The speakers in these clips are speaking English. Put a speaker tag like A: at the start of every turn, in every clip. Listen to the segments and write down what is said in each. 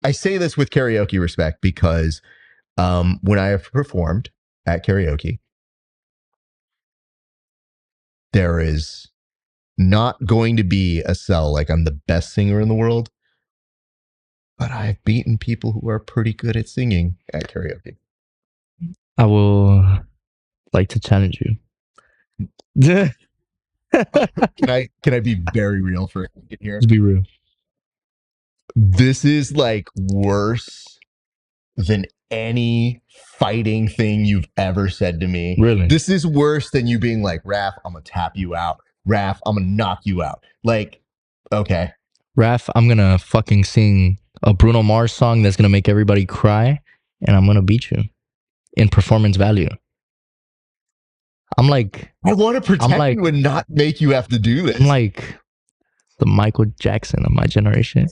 A: I say this with karaoke respect because when I have performed at karaoke, there is not going to be a sell like I'm the best singer in the world, but I've beaten people who are pretty good at singing at karaoke.
B: I will like to challenge you.
A: Can I be very real for a second here?
B: Let's be real.
A: This is like worse than any fighting thing you've ever said to me.
B: Really?
A: This is worse than you being like, Raph, I'm gonna tap you out. Raph, I'm gonna knock you out. Like, okay.
B: Raph, I'm gonna fucking sing a Bruno Mars song that's gonna make everybody cry, and I'm gonna beat you in performance value. I'm like,
A: I want to protect you and not make you have to do this.
B: I'm like the Michael Jackson of my generation.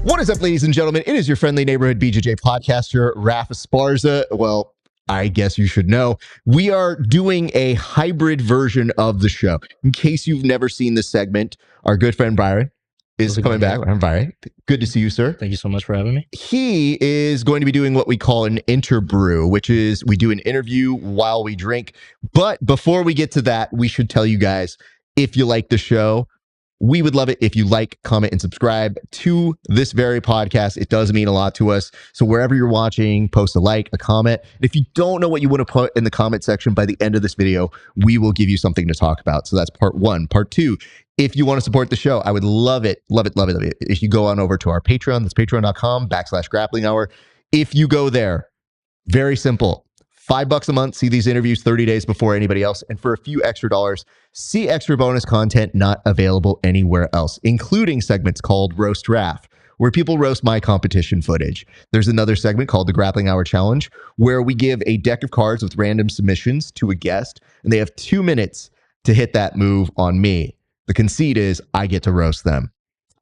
A: What is up, ladies and gentlemen? It is your friendly neighborhood BJJ podcaster, Raph Esparza. Well, I guess you should know. We are doing a hybrid version of the show. In case you've never seen this segment, our good friend Byron is coming back. I'm Byron. Good to see you, sir.
B: Thank you so much for having me.
A: He is going to be doing what we call an interbrew, which is we do an interview while we drink. But before we get to that, we should tell you guys, if you like the show, we would love it if you like, comment, and subscribe to this very podcast. It does mean a lot to us. So wherever you're watching, post a like, a comment. And if you don't know what you want to put in the comment section by the end of this video, we will give you something to talk about. So that's part one. Part two, if you want to support the show, I would love it, love it, love it, love it. If you go on over to our Patreon, that's patreon.com/grappling hour. If you go there, very simple. $5 a month, see these interviews 30 days before anybody else. And for a few extra dollars, see extra bonus content not available anywhere else, including segments called Roast Raph, where people roast my competition footage. There's another segment called the Grappling Hour Challenge, where we give a deck of cards with random submissions to a guest, and they have 2 minutes to hit that move on me. The conceit is I get to roast them.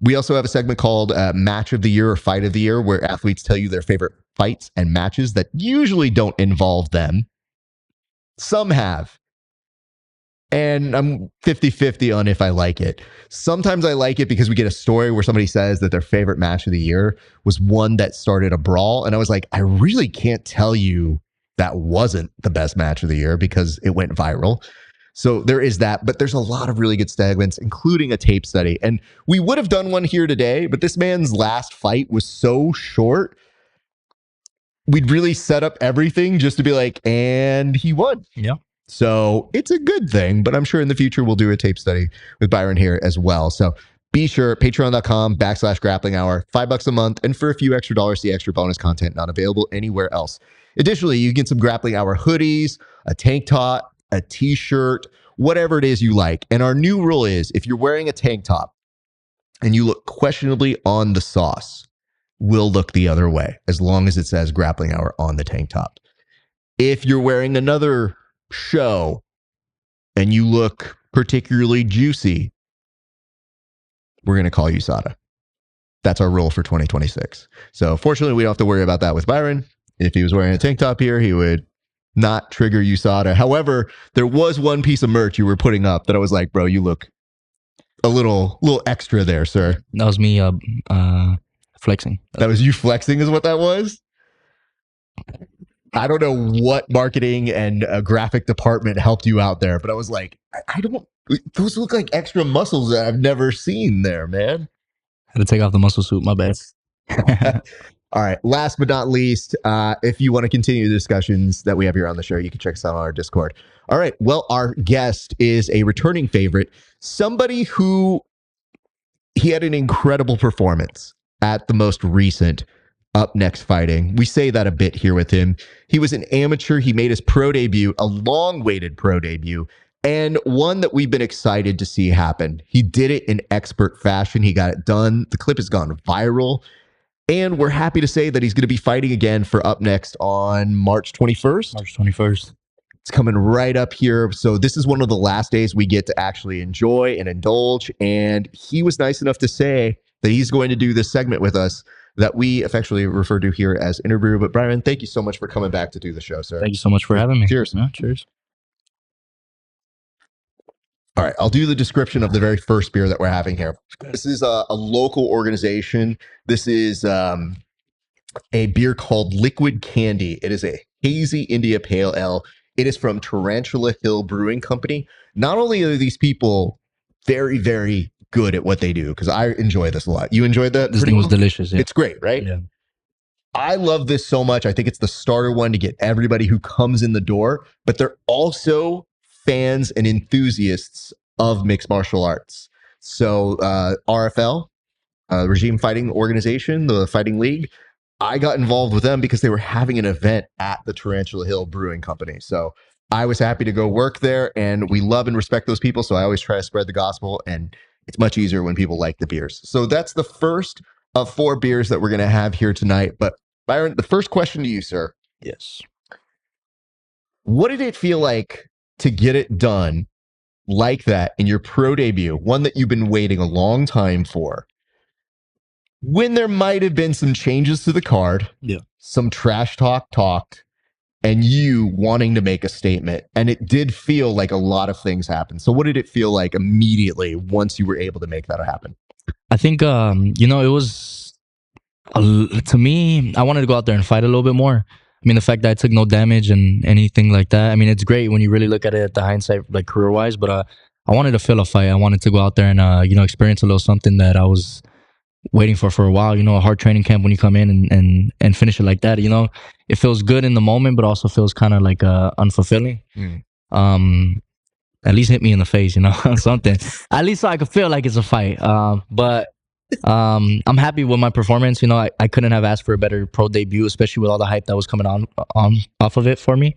A: We also have a segment called Match of the Year or Fight of the Year, where athletes tell you their favorite fights and matches that usually don't involve them. Some have. And I'm 50-50 on if I like it. Sometimes I like it because we get a story where somebody says that their favorite match of the year was one that started a brawl. And I was like, I really can't tell you that wasn't the best match of the year because it went viral. So there is that, but there's a lot of really good segments, including a tape study. And we would have done one here today, but this man's last fight was so short. We'd really set up everything just to be like, and he won.
B: Yeah.
A: So it's a good thing, but I'm sure in the future we'll do a tape study with Byron here as well. So be sure, patreon.com/grappling hour, $5 a month. And for a few extra dollars, see extra bonus content not available anywhere else. Additionally, you get some Grappling Hour hoodies, a tank top, a t-shirt, whatever it is you like. And our new rule is if you're wearing a tank top and you look questionably on the sauce, we'll look the other way as long as it says Grappling Hour on the tank top. If you're wearing another show and you look particularly juicy, we're going to call you Sada. That's our rule for 2026. So fortunately, we don't have to worry about that with Byron. If he was wearing a tank top here, he would not trigger USADA. However, there was one piece of merch you were putting up that I was like, bro, you look a little extra there, sir.
B: That was me flexing.
A: That was you flexing is what that was? I don't know what marketing and graphic department helped you out there, but I was like, I don't, those look like extra muscles that I've never seen there, man.
B: Had to take off the muscle suit, my bad.
A: All right. Last but not least, if you want to continue the discussions that we have here on the show, you can check us out on our Discord. All right. Well, our guest is a returning favorite, somebody who he had an incredible performance at the most recent Up Next fighting. We say that a bit here with him. He was an amateur. He made his pro debut, a long-awaited pro debut, and one that we've been excited to see happen. He did it in expert fashion. He got it done. The clip has gone viral. And we're happy to say that he's going to be fighting again for Up Next on March 21st.
B: March 21st.
A: It's coming right up here. So this is one of the last days we get to actually enjoy and indulge. And he was nice enough to say that he's going to do this segment with us that we affectionately refer to here as Interbrew. But Byron, thank you so much for coming back to do the show, sir.
B: Thank you so much for having me.
A: Cheers.
B: Yeah, cheers.
A: All right, I'll do the description of the very first beer that we're having here. This is a local organization. This is a beer called Liquid Candy. It is a hazy India Pale Ale. It is from Tarantula Hill Brewing Company. Not only are these people very, very good at what they do, because I enjoy this a lot. You enjoyed that?
B: This thing was delicious. Yeah.
A: It's great, right?
B: Yeah.
A: I love this so much. I think it's the starter one to get everybody who comes in the door, but they're also fans and enthusiasts of mixed martial arts. So RFL, Regime Fighting Organization, the Fighting League, I got involved with them because they were having an event at the Tarantula Hill Brewing Company. So I was happy to go work there, and we love and respect those people. So I always try to spread the gospel, and it's much easier when people like the beers. So that's the first of 4 beers that we're going to have here tonight. But Byron, the first question to you, sir.
B: Yes.
A: What did it feel like to get it done like that in your pro debut, one that you've been waiting a long time for, when there might have been some changes to the card, some trash talk talked, and you wanting to make a statement? And it did feel like a lot of things happened. So what did it feel like immediately once you were able to make that happen?
B: I think, it was, to me, I wanted to go out there and fight a little bit more. I mean, the fact that I took no damage and anything like that, I mean, it's great when you really look at it at the hindsight, like career-wise, but I wanted to feel a fight. I wanted to go out there and, experience a little something that I was waiting for a while. A hard training camp when you come in and finish it like that, it feels good in the moment, but also feels kind of like unfulfilling. At least hit me in the face, something. At least so I could feel like it's a fight. But I'm happy with my performance. I couldn't have asked for a better pro debut, especially with all the hype that was coming on off of it for me.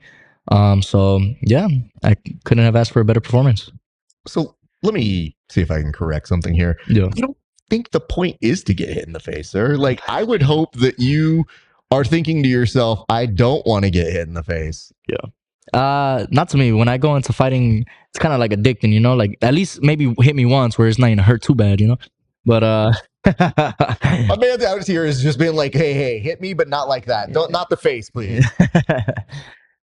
B: So yeah, I couldn't have asked for a better performance.
A: So let me see if I can correct something here.
B: Yeah.
A: You don't think the point is to get hit in the face, sir? Like, I would hope that you are thinking to yourself, I don't want to get hit in the face.
B: Yeah. Not to me. When I go into fighting, it's kind of like addicting, like at least maybe hit me once where it's not going to hurt too bad, But
A: my man out here has just been like, hey, hit me, but not like that. Not the face, please.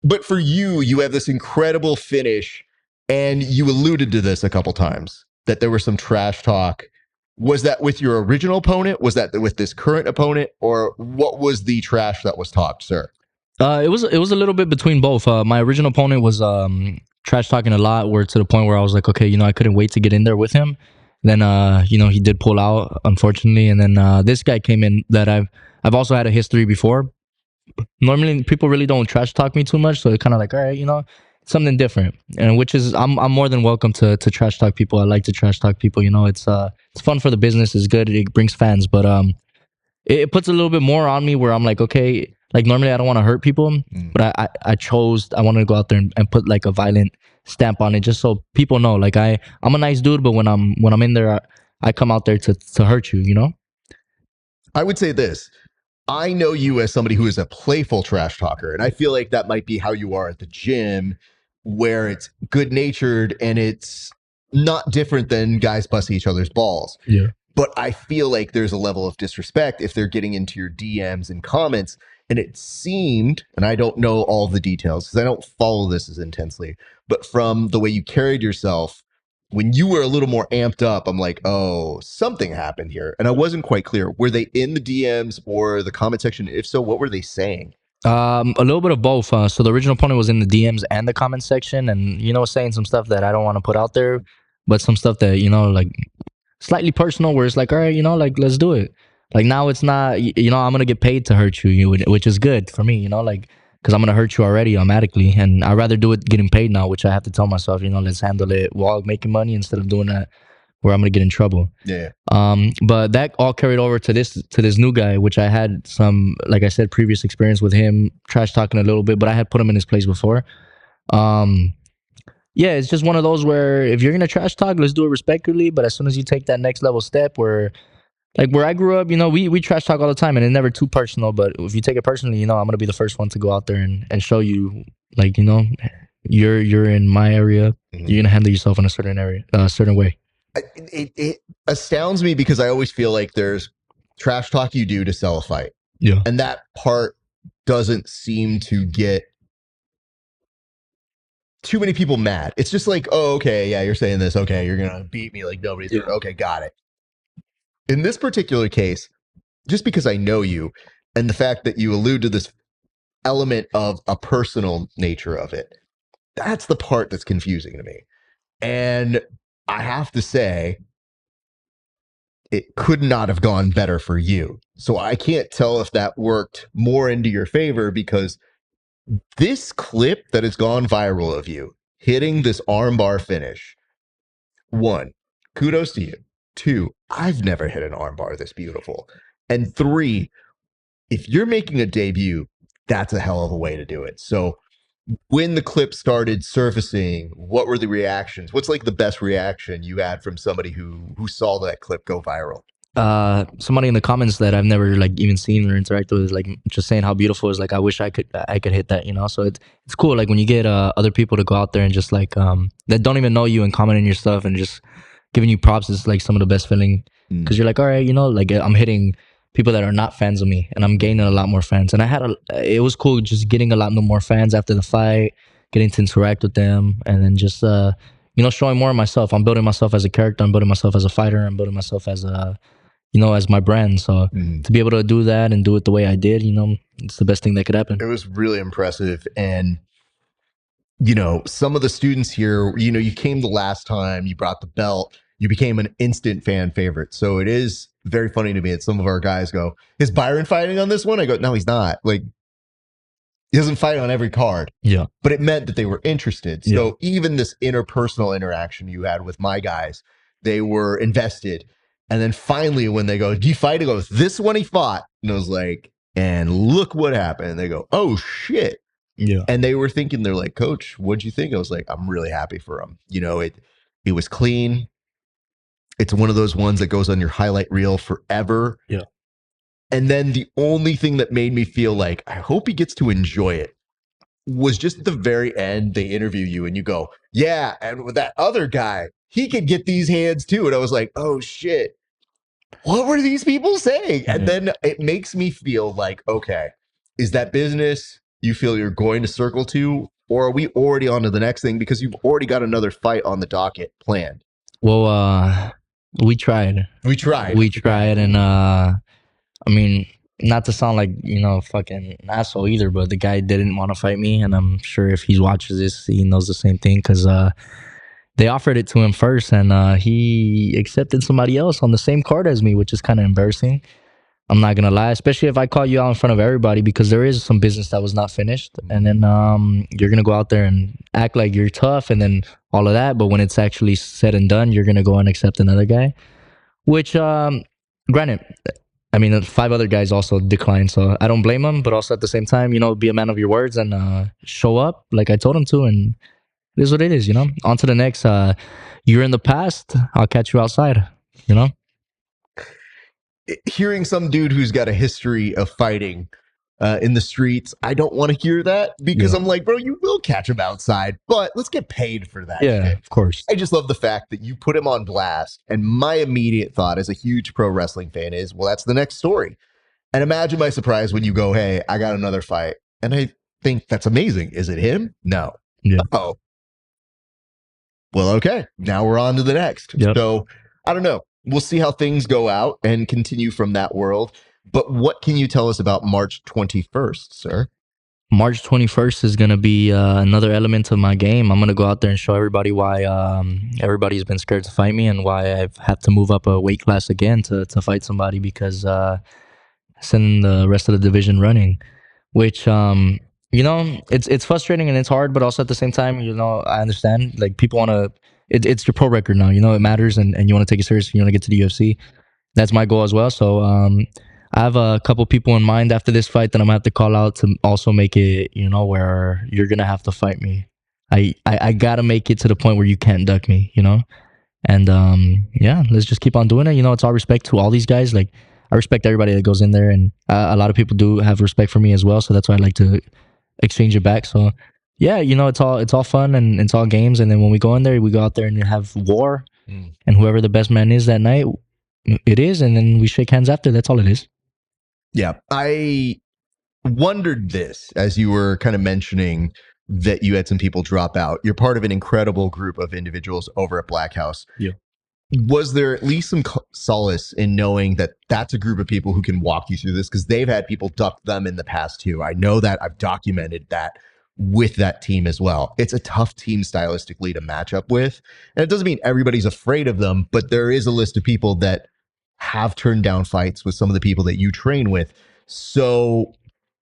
A: But for you, you have this incredible finish, and you alluded to this a couple times, that there was some trash talk. Was that with your original opponent? Was that with this current opponent? Or what was the trash that was talked, sir?
B: It was a little bit between both. My original opponent was trash talking a lot, where to the point where I was like, okay, I couldn't wait to get in there with him. Then he did pull out, unfortunately, and then this guy came in that I've also had a history before. Normally, people really don't trash talk me too much, so it's kind of like, all right, something different, and which is I'm more than welcome to trash talk people. I like to trash talk people. It's fun for the business. It's good. It brings fans, but it puts a little bit more on me where I'm like, okay, like normally I don't want to hurt people, but I wanted to go out there and put like a violent stamp on it, just so people know, like I'm a nice dude, but when I'm in there, I come out there to hurt you.
A: I would say this. I know you as somebody who is a playful trash talker, and I feel like that might be how you are at the gym, where it's good natured and it's not different than guys busting each other's balls.
B: Yeah.
A: But I feel like there's a level of disrespect if they're getting into your DMs and comments. And it seemed, and I don't know all the details because I don't follow this as intensely, but from the way you carried yourself, when you were a little more amped up, I'm like, oh, something happened here. And I wasn't quite clear. Were they in the DMs or the comment section? If so, what were they saying?
B: A little bit of both. So the original opponent was in the DMs and the comment section, and saying some stuff that I don't want to put out there, but some stuff that like slightly personal, where it's like, all right, like let's do it. Like now it's not, I'm gonna get paid to hurt you, which is good for me, like because I'm gonna hurt you already automatically, and I'd rather do it getting paid now, which I have to tell myself, let's handle it while making money instead of doing that where I'm gonna get in trouble.
A: Yeah.
B: But that all carried over to this new guy, which I had some, like I said, previous experience with him, trash talking a little bit, but I had put him in his place before. Yeah, it's just one of those where if you're gonna trash talk, let's do it respectfully. But as soon as you take that next level step, where I grew up, we trash talk all the time, and it's never too personal. But if you take it personally, I'm gonna be the first one to go out there and show you, like, you're in my area. Mm-hmm. You're gonna handle yourself in a certain way.
A: It astounds me because I always feel like there's trash talk you do to sell a fight.
B: Yeah.
A: And that part doesn't seem to get too many people mad. It's just like, oh, okay, yeah, you're saying this. Okay, you're going to beat me like nobody's
B: Yeah.
A: okay, got it. In this particular case, just because I know you and the fact that you allude to this element of a personal nature of it, that's the part that's confusing to me. And I have to say, it could not have gone better for you. So I can't tell if that worked more into your favor, because this clip that has gone viral of you hitting this armbar finish, one, kudos to you. Two, I've never hit an armbar this beautiful. And three, if you're making a debut, that's a hell of a way to do it. So when the clip started surfacing, what were the reactions? What's like the best reaction you had from somebody who saw that clip go viral?
B: Somebody in the comments that I've never like even seen or interacted with, like just saying how beautiful it is. Like, I wish I could hit that, you know. So it's cool, like when you get other people to go out there and just like that don't even know you and commenting your stuff and just giving you props is like some of the best feeling, because you're like, all right, you know, like I'm hitting people that are not fans of me and I'm gaining a lot more fans. And it was cool just getting a lot more fans after the fight, getting to interact with them, and then just you know, showing more of myself. I'm building myself as a character, I'm building myself as a fighter, I'm building myself as a, you know, as my brand. So to be able to do that and do it the way I did, you know, it's the best thing that could happen.
A: It was really impressive. And, you know, some of the students here, you know, you came the last time, you brought the belt, you became an instant fan favorite. So it is very funny to me that some of our guys go, is Byron fighting on this one? I go, no, he's not. Like, he doesn't fight on every card.
B: Yeah.
A: But it meant that they were interested. So even this interpersonal interaction you had with my guys, they were invested. And then finally, when they go, do you fight? He goes, this one he fought. And I was like, and look what happened. And they go, oh, shit.
B: Yeah.
A: And they were thinking, they're like, Coach, what'd you think? I was like, I'm really happy for him. You know, it was clean. It's one of those ones that goes on your highlight reel forever.
B: Yeah.
A: And then the only thing that made me feel like, I hope he gets to enjoy it, was just at the very end, they interview you and you go, yeah, and with that other guy, he could get these hands too. And I was like, oh shit, what were these people saying?
B: Yeah.
A: And then it makes me feel like, okay, is that business you feel you're going to circle to, or are we already on to the next thing because you've already got another fight on the docket planned?
B: Well, we tried. And I mean, not to sound like, you know, fucking asshole either, but the guy didn't want to fight me, and I'm sure if he watches this, he knows the same thing, because they offered it to him first, and he accepted somebody else on the same card as me, which is kind of embarrassing. I'm not gonna lie, especially if I call you out in front of everybody, because there is some business that was not finished, and then you're gonna go out there and act like you're tough, and then all of that. But when it's actually said and done, you're gonna go and accept another guy, which, granted, I mean, 5 other guys also declined, so I don't blame them. But also at the same time, you know, be a man of your words and show up like I told him to, and it is what it is, you know. On to the next. You're in the past, I'll catch you outside, you know.
A: Hearing some dude who's got a history of fighting in the streets, I don't want to hear that, because I'm like, bro, you will catch him outside, but let's get paid for that.
B: Yeah,
A: shit.
B: of course.
A: I just love the fact that you put him on blast. And my immediate thought as a huge pro wrestling fan is, well, that's the next story. And imagine my surprise when you go, hey, I got another fight. And I think that's amazing. Is it him? No.
B: Yeah.
A: Oh. Well, okay. Now we're on to the next.
B: Yep.
A: So I don't know. We'll see how things go out and continue from that world. But what can you tell us about March 21st, sir?
B: March 21st is going to be another element of my game. I'm going to go out there and show everybody why everybody's been scared to fight me, and why I've had to move up a weight class again to fight somebody, because sending the rest of the division running, which, you know, it's frustrating and it's hard, but also at the same time, you know, I understand, like, people want to, it's your pro record now, you know, it matters, and you want to take it serious, you want to get to the UFC. That's my goal as well. So I have a couple people in mind after this fight that I'm gonna have to call out to also make it, you know, where you're gonna have to fight me. I gotta make it to the point where you can't duck me, you know. And yeah, let's just keep on doing it. You know, it's all respect to all these guys. Like, I respect everybody that goes in there, and a lot of people do have respect for me as well. So that's why I like to exchange it back. So yeah, you know, it's all fun and it's all games. And then when we go in there, we go out there and have war, and whoever the best man is that night, it is, and then we shake hands after. That's all it is.
A: Yeah. I wondered this as you were kind of mentioning that you had some people drop out. You're part of an incredible group of individuals over at Blackhouse.
B: Yeah.
A: Was there at least some solace in knowing that that's a group of people who can walk you through this? Because they've had people duck them in the past too. I know that. I've documented that with that team as well. It's a tough team stylistically to match up with. And it doesn't mean everybody's afraid of them, but there is a list of people that have turned down fights with some of the people that you train with. So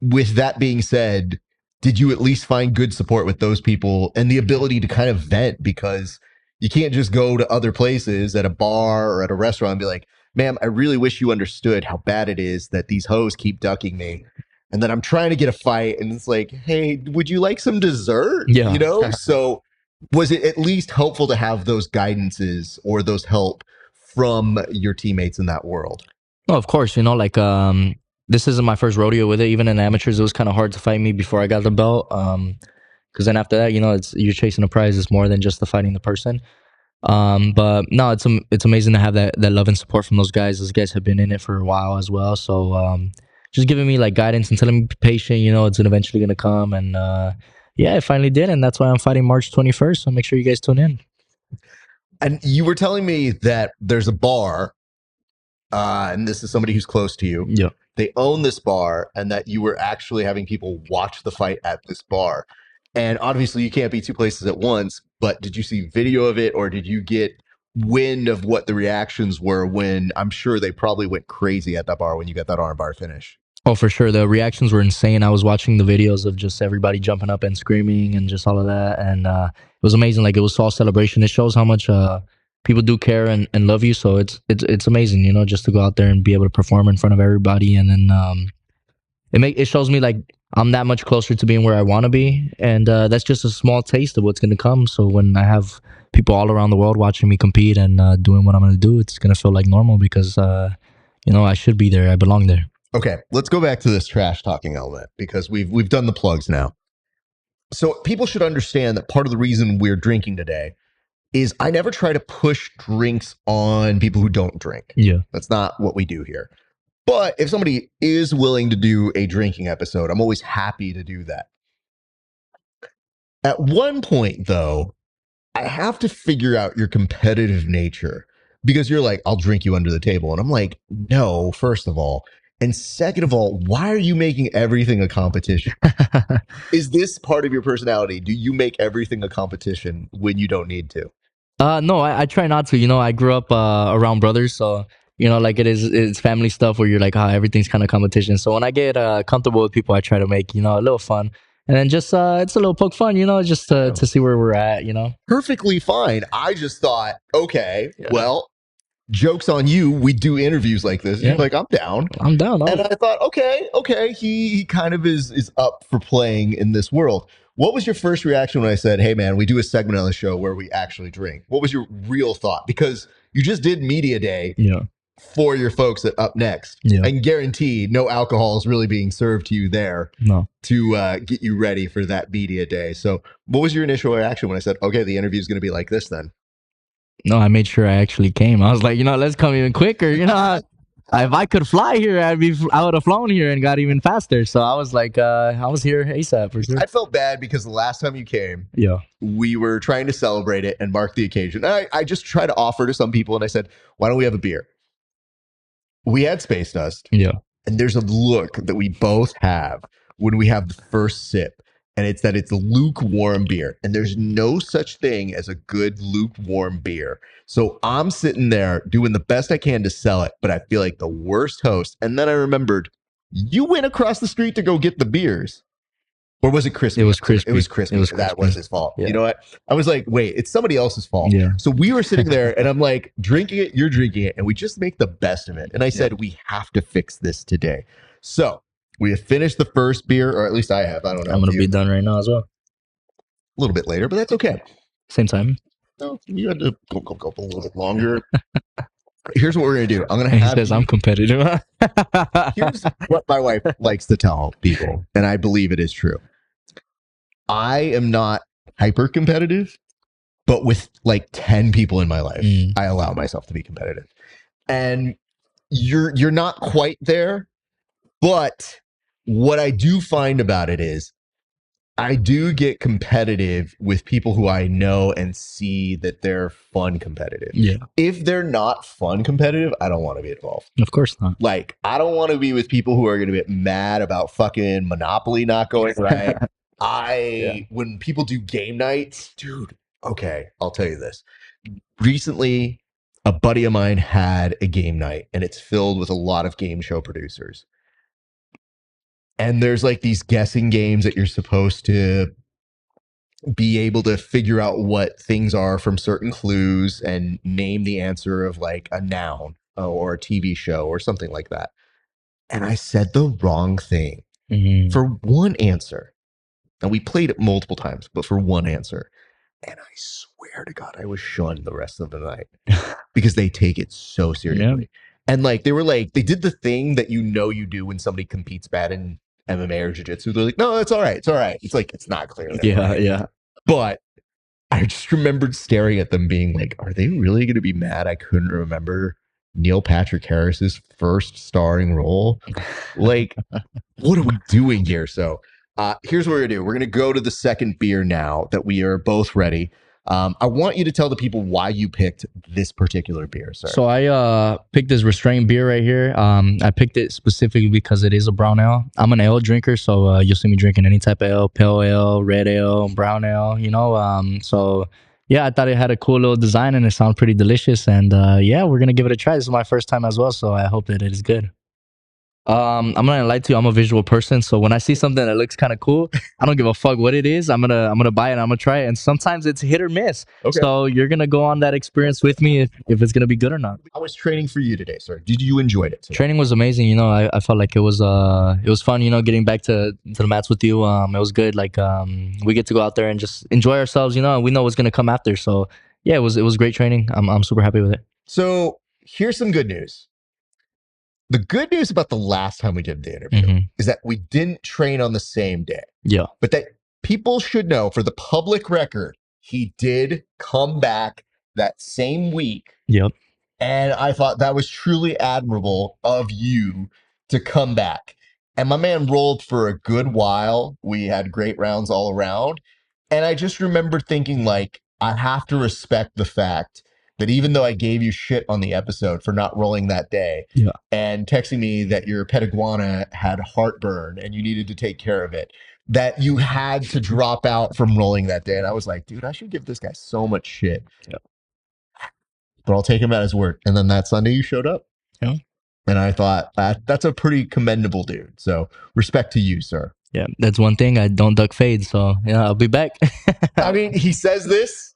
A: with that being said, did you at least find good support with those people and the ability to kind of vent? Because you can't just go to other places at a bar or at a restaurant and be like, ma'am, I really wish you understood how bad it is that these hoes keep ducking me. And then I'm trying to get a fight and it's like, hey, would you like some dessert?
B: Yeah.
A: You know? So was it at least helpful to have those guidances or those help from your teammates in that world?
B: No, of course, like this isn't my first rodeo with it. Even in amateurs, it was kind of hard to fight me before I got the belt. Because then after that, you're chasing a prize. It's more than just the fighting the person. But no, it's amazing to have that love and support from those guys. Those guys have been in it for a while as well. So just giving me like guidance and telling me be patient. It's eventually gonna come. And yeah, it finally did, and that's why I'm fighting March 21st. So make sure you guys tune in.
A: And you were telling me that there's a bar, and this is somebody who's close to you.
B: Yeah.
A: They own this bar, and that you were actually having people watch the fight at this bar. And obviously, you can't be two places at once. But did you see video of it, or did you get wind of what the reactions were when I'm sure they probably went crazy at that bar when you got that armbar finish?
B: Oh, for sure. The reactions were insane. I was watching the videos of just everybody jumping up and screaming and just all of that. And it was amazing. Like, it was all celebration. It shows how much people do care and love you. So it's amazing, just to go out there and be able to perform in front of everybody. And then it shows me like I'm that much closer to being where I want to be. And that's just a small taste of what's going to come. So when I have people all around the world watching me compete and doing what I'm going to do, it's going to feel like normal because, I should be there. I belong there.
A: Okay, let's go back to this trash talking element because we've done the plugs now. So people should understand that part of the reason we're drinking today is I never try to push drinks on people who don't drink.
B: Yeah.
A: That's not what we do here. But if somebody is willing to do a drinking episode, I'm always happy to do that. At one point, though, I have to figure out your competitive nature because you're like, I'll drink you under the table. And I'm like, no, first of all. And second of all, why are you making everything a competition? Is this part of your personality? Do you make everything a competition when you don't need to?
B: No, I try not to. I grew up around brothers, so like it's family stuff where you're like, everything's kind of competition. So when I get comfortable with people, I try to make a little fun, and then just it's a little poke fun, just to see where we're at.
A: Perfectly fine. I just thought, okay, well, joke's on you. We do interviews like this. Yeah. You're like, I'm down.
B: I'm down.
A: And I thought, okay, he kind of is up for playing in this world. What was your first reaction when I said, hey, man, we do a segment on the show where we actually drink? What was your real thought? Because you just did media day for your folks at Up Next. Yeah. And guaranteed no alcohol is really being served to you there to get you ready for that media day. So what was your initial reaction when I said, okay, the interview is going to be like this then?
B: No, I made sure I actually came. I was like, let's come even quicker. If I could fly here, I would have flown here and got even faster. So I was like, I was here ASAP for sure.
A: I felt bad because the last time you came, we were trying to celebrate it and mark the occasion. I just tried to offer to some people and I said, why don't we have a beer? We had Space Dust.
B: Yeah.
A: And there's a look that we both have when we have the first sip. And it's that it's lukewarm beer. And there's no such thing as a good lukewarm beer. So I'm sitting there doing the best I can to sell it, but I feel like the worst host. And then I remembered, you went across the street to go get the beers. Or was it Crispy?
B: It was Crispy.
A: It was Crispy. That was his fault. Yeah. You know what? I was like, wait, it's somebody else's fault.
B: Yeah.
A: So we were sitting there and I'm like, drinking it, you're drinking it. And we just make the best of it. And I said, we have to fix this today. So we have finished the first beer, or at least I have. I don't know.
B: I'm going to be done right now as well.
A: A little bit later, but that's okay.
B: Same time?
A: No, you had to go a little bit longer. Here's what we're going to do. I'm going to have...
B: He says I'm competitive.
A: Here's what my wife likes to tell people, and I believe it is true. I am not hyper competitive, but with like 10 people in my life, I allow myself to be competitive. And you're not quite there, but what I do find about it is I do get competitive with people who I know and see that they're fun competitive.
B: Yeah.
A: If they're not fun competitive, I don't want to be involved.
B: Of course not.
A: Like, I don't want to be with people who are going to get mad about fucking Monopoly not going right. When people do game nights, dude, okay, I'll tell you this. Recently, a buddy of mine had a game night and it's filled with a lot of game show producers. And there's like these guessing games that you're supposed to be able to figure out what things are from certain clues and name the answer of like a noun or a TV show or something like that. And I said the wrong thing for one answer. And we played it multiple times, but for one answer. And I swear to God, I was shunned the rest of the night because they take it so seriously. Yeah. And like, they did the thing that you do when somebody competes bad in MMA or Jiu-Jitsu. They're like, no, it's all right. It's all right. It's like, it's not clear.
B: Yeah.
A: But I just remembered staring at them being like, are they really going to be mad I couldn't remember Neil Patrick Harris's first starring role? Like, what are we doing here? So here's what we're going to do. We're going to go to the second beer now that we are both ready. I want you to tell the people why you picked this particular beer, sir.
B: So I picked this restraint beer right here. I picked it specifically because it is a brown ale. I'm an ale drinker, so you'll see me drinking any type of ale, pale ale, red ale, brown ale, So yeah, I thought it had a cool little design and it sounded pretty delicious. And yeah, we're going to give it a try. This is my first time as well, so I hope that it is good. I'm not gonna lie to you, I'm a visual person, so when I see something that looks kind of cool, I don't give a fuck what it is. I'm gonna buy it, I'm gonna try it, and sometimes it's hit or miss. Okay. So you're gonna go on that experience with me if it's gonna be good or not.
A: How was training for you today, sir? Did you enjoy it today?
B: Training was amazing. I felt like it was fun. Getting back to the mats with you. It was good. Like we get to go out there and just enjoy ourselves. And we know what's gonna come after. So yeah, it was great training. I'm super happy with it.
A: So here's some good news. The good news about the last time we did the interview is that we didn't train on the same day.
B: Yeah.
A: But that people should know, for the public record, he did come back that same week.
B: Yep.
A: And I thought that was truly admirable of you to come back. And my man rolled for a good while. We had great rounds all around. And I just remember thinking, like, I have to respect the fact that even though I gave you shit on the episode for not rolling that day and texting me that your pet iguana had heartburn and you needed to take care of it, that you had to drop out from rolling that day. And I was like, dude, I should give this guy so much shit. Yeah. But I'll take him at his word. And then that Sunday you showed up.
B: Yeah.
A: And I thought that's a pretty commendable dude. So respect to you, sir.
B: Yeah, that's one thing. I don't duck fade, so yeah, I'll be back.
A: I mean, he says this.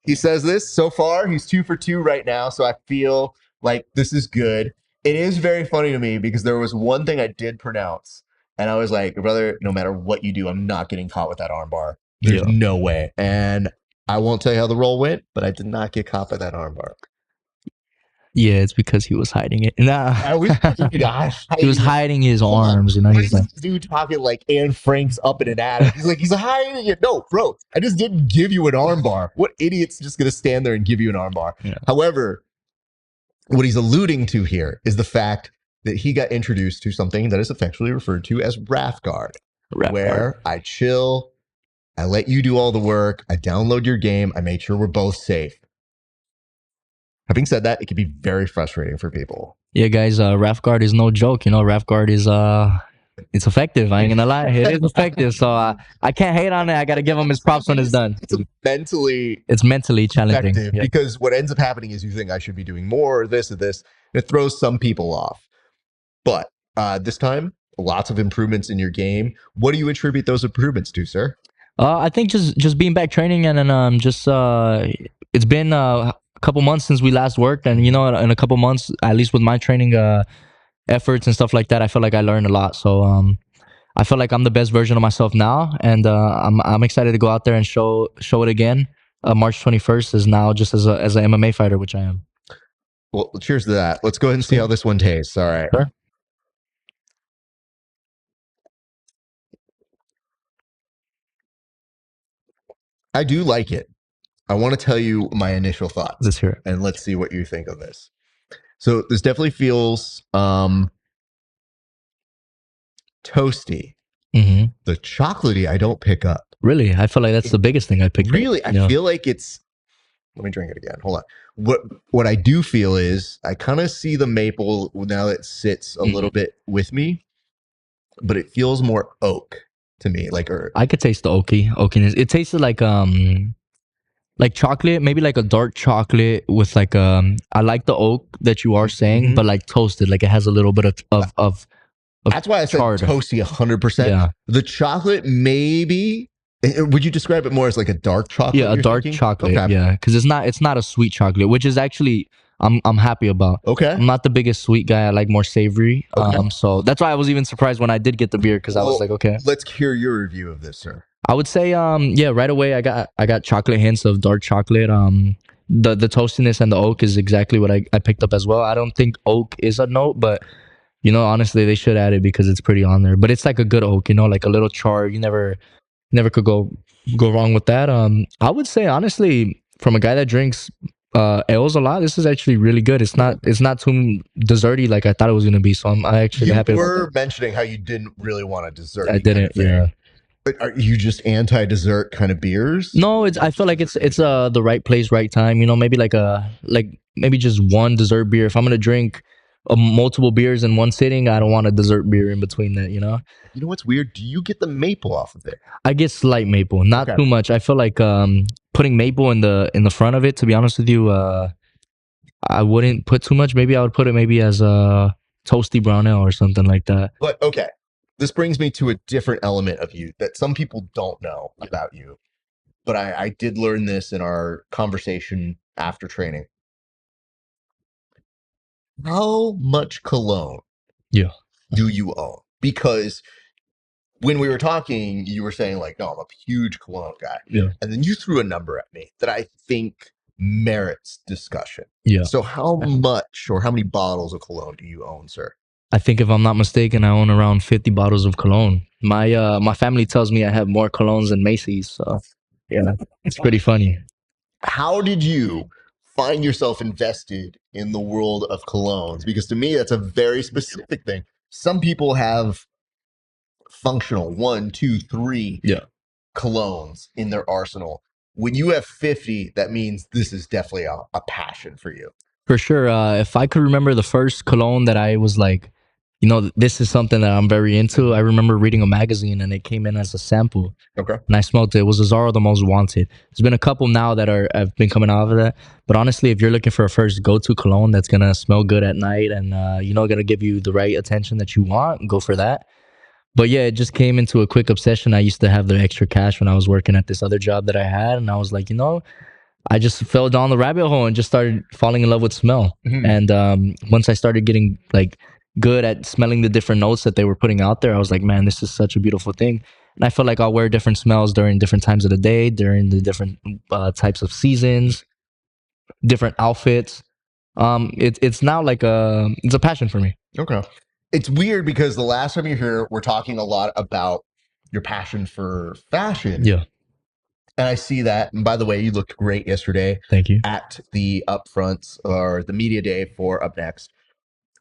A: So far, he's 2 for 2 right now. So I feel like this is good. It is very funny to me because there was one thing I did pronounce, and I was like, brother, no matter what you do, I'm not getting caught with that arm bar. There's no way. And I won't tell you how the roll went, but I did not get caught by that arm bar.
B: Yeah, it's because he was hiding it. Nah. He was hiding his arms.
A: He's like, this dude talking like Anne Frank's Up in an Attic. He's like, he's hiding it. No, bro, I just didn't give you an arm bar. What idiot's just gonna stand there and give you an arm bar? Yeah. However, what he's alluding to here is the fact that he got introduced to something that is affectionately referred to as Wrath Guard, where I chill, I let you do all the work, I download your game, I make sure we're both safe. Having said that, it can be very frustrating for people.
B: Yeah, guys, Wrath Guard is no joke. Wrath Guard is it's effective. I ain't gonna lie, it is effective. So I can't hate on it. I gotta give him his props when it's done.
A: It's mentally
B: challenging
A: because what ends up happening is you think I should be doing more or this or this. And it throws some people off. But this time, lots of improvements in your game. What do you attribute those improvements to, sir?
B: I think just being back training and then it's been a couple months since we last worked, and in a couple months, at least with my training efforts and stuff like that, I feel like I learned a lot. So I feel like I'm the best version of myself now, and I'm excited to go out there and show it again. March 21st is now just as an MMA fighter, which I am.
A: Well, cheers to that. Let's go ahead and see how this one tastes. All right.
B: Sure.
A: I do like it. I want to tell you my initial thoughts.
B: Let's hear it.
A: And let's see what you think of this. So this definitely feels toasty.
B: Mm-hmm.
A: The chocolatey I don't pick up.
B: Really, I feel like that's the biggest thing I picked
A: Really,
B: up.
A: I feel like it's. Let me drink it again. Hold on. What I do feel is I kind of see the maple now that it sits a little bit with me, but it feels more oak to me. Like, or
B: I could taste the oakiness. It tasted like chocolate, maybe like a dark chocolate with like I like the oak that you are saying, but like toasted, like it has a little bit of
A: that's why I said
B: charred.
A: toasty 100%.
B: Yeah.
A: The chocolate, maybe. Would you describe it more as like a dark chocolate?
B: Yeah, a dark chocolate. Okay. Yeah, because it's not a sweet chocolate, which is actually I'm happy about.
A: Okay.
B: I'm not the biggest sweet guy. I like more savory. Okay. So that's why I was even surprised when I did get the beer, because I was like, okay.
A: Let's hear your review of this, sir.
B: I would say yeah, right away I got chocolate hints of dark chocolate. The toastiness and the oak is exactly what I picked up as well. I don't think oak is a note, but you know, honestly, they should add it because it's pretty on there. But it's like a good oak, you know, like a little char. You never could go wrong with that. I would say honestly, from a guy that drinks ales a lot, this is actually really good. It's not too desserty like I thought it was gonna be. So I actually happy.
A: You were mentioning how you didn't really want a dessert.
B: I didn't. Yeah.
A: But are you just anti-dessert kind of beers?
B: No, I feel like it's the right place, right time. You know, maybe maybe just one dessert beer. If I'm gonna drink multiple beers in one sitting, I don't want a dessert beer in between that. You know.
A: You know what's weird? Do you get the maple off of it?
B: I get slight maple, not too much. I feel like putting maple in the front of it. To be honest with you, I wouldn't put too much. Maybe I would put it maybe as a toasty brown ale or something like that.
A: But okay. This brings me to a different element of you that some people don't know about you. But I did learn this in our conversation after training. How much cologne do you own? Because when we were talking, you were saying like, no, I'm a huge cologne guy.
B: Yeah.
A: And then you threw a number at me that I think merits discussion.
B: Yeah.
A: So how much or how many bottles of cologne do you own, sir?
B: I think if I'm not mistaken, I own around 50 bottles of cologne. My family tells me I have more colognes than Macy's. So yeah, it's pretty funny.
A: How did you find yourself invested in the world of colognes? Because to me, that's a very specific thing. Some people have functional 1, 2, 3 colognes in their arsenal. When you have 50, that means this is definitely a passion for you.
B: For sure. If I could remember the first cologne that I was like, you know, this is something that I'm very into. I remember reading a magazine and it came in as a sample.
A: Okay.
B: And I smelled it. It was Azaro the Most Wanted. There's been a couple now that have been coming out of that. But honestly, if you're looking for a first go-to cologne that's going to smell good at night and, you know, going to give you the right attention that you want, go for that. But yeah, it just came into a quick obsession. I used to have the extra cash when I was working at this other job that I had. And I was like, you know, I just fell down the rabbit hole and just started falling in love with smell. Mm-hmm. And once I started getting like good at smelling the different notes that they were putting out there, I was like, man, this is such a beautiful thing. And I felt like I'll wear different smells during different times of the day, during the different types of seasons, different outfits. It's now like it's a passion for me.
A: Okay. It's weird because the last time you're here, we're talking a lot about your passion for fashion.
B: Yeah.
A: And I see that. And by the way, you looked great yesterday.
B: Thank you.
A: At the upfronts or the media day for Up Next.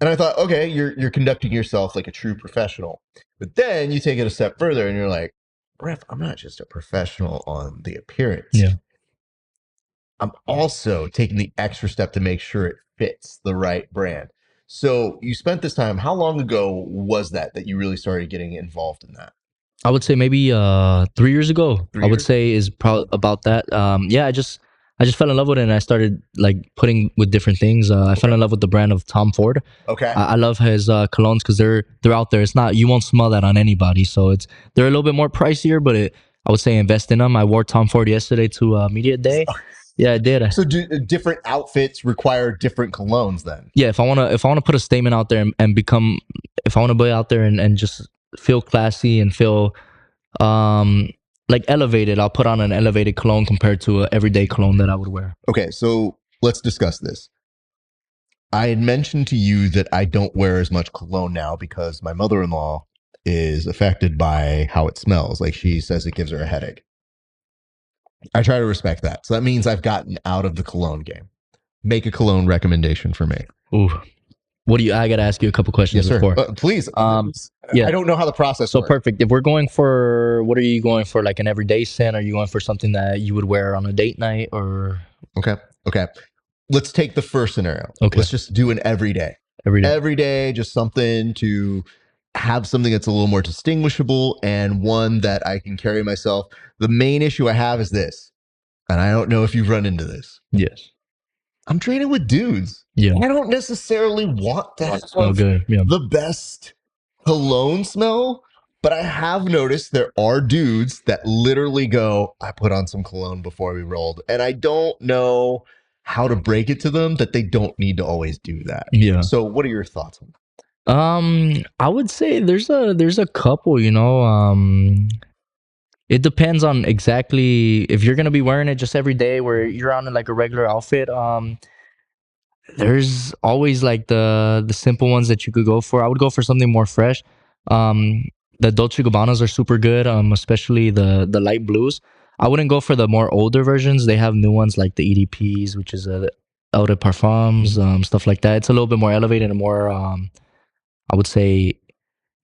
A: And I thought, okay, you're conducting yourself like a true professional. But then you take it a step further and you're like, Ref, I'm not just a professional on the appearance.
B: Yeah.
A: I'm also taking the extra step to make sure it fits the right brand. So you spent this time. How long ago was that you really started getting involved in that?
B: I would say maybe 3 years ago. I would say is probably about that. Yeah, I just fell in love with it and I started like putting with different things. I fell in love with the brand of Tom Ford.
A: Okay.
B: I love his colognes because they're out there. It's not, you won't smell that on anybody. So they're a little bit more pricier, but I would say invest in them. I wore Tom Ford yesterday to media day. Yeah, I did.
A: So do different outfits require different colognes then?
B: Yeah, if I wanna put a statement out there and become, if I want to be out there and just feel classy and feel like elevated, I'll put on an elevated cologne compared to an everyday cologne that I would wear.
A: Okay, so let's discuss this. I had mentioned to you that I don't wear as much cologne now because my mother-in-law is affected by how it smells. Like she says it gives her a headache. I try to respect that. So that means I've gotten out of the cologne game. make a cologne recommendation for me.
B: Ooh. What do you? I gotta ask you a couple questions
A: Yes, sir.
B: before.
A: Please.
B: Yeah.
A: I don't know how the process
B: So
A: works.
B: perfect. If we're going for, what are you going for? Like an everyday scent? Are you going for something that you would wear on a date night or
A: Okay. Let's take the first scenario.
B: Okay.
A: Let's just do an everyday.
B: every day?
A: Every day, just something to have something that's a little more distinguishable and one that I can carry myself. The main issue I have is this, and I don't know if you've run into this.
B: Yes.
A: I'm training with dudes.
B: Yeah.
A: I don't necessarily want to have
B: Smell good. Yeah.
A: the best cologne smell, but I have noticed there are dudes that literally go, I put on some cologne before we rolled. And I don't know how to break it to them that they don't need to always do that.
B: Yeah.
A: So what are your thoughts on that?
B: I would say there's a couple, you know. It depends on exactly if you're gonna be wearing it just every day where you're on like a regular outfit. There's always like the simple ones that you could go for. I would go for something more fresh. The Dolce Gabbanas are super good, especially the light blues. I wouldn't go for the more older versions. They have new ones like the EDPs, which is Eau de Parfums, stuff like that. It's a little bit more elevated and more, I would say,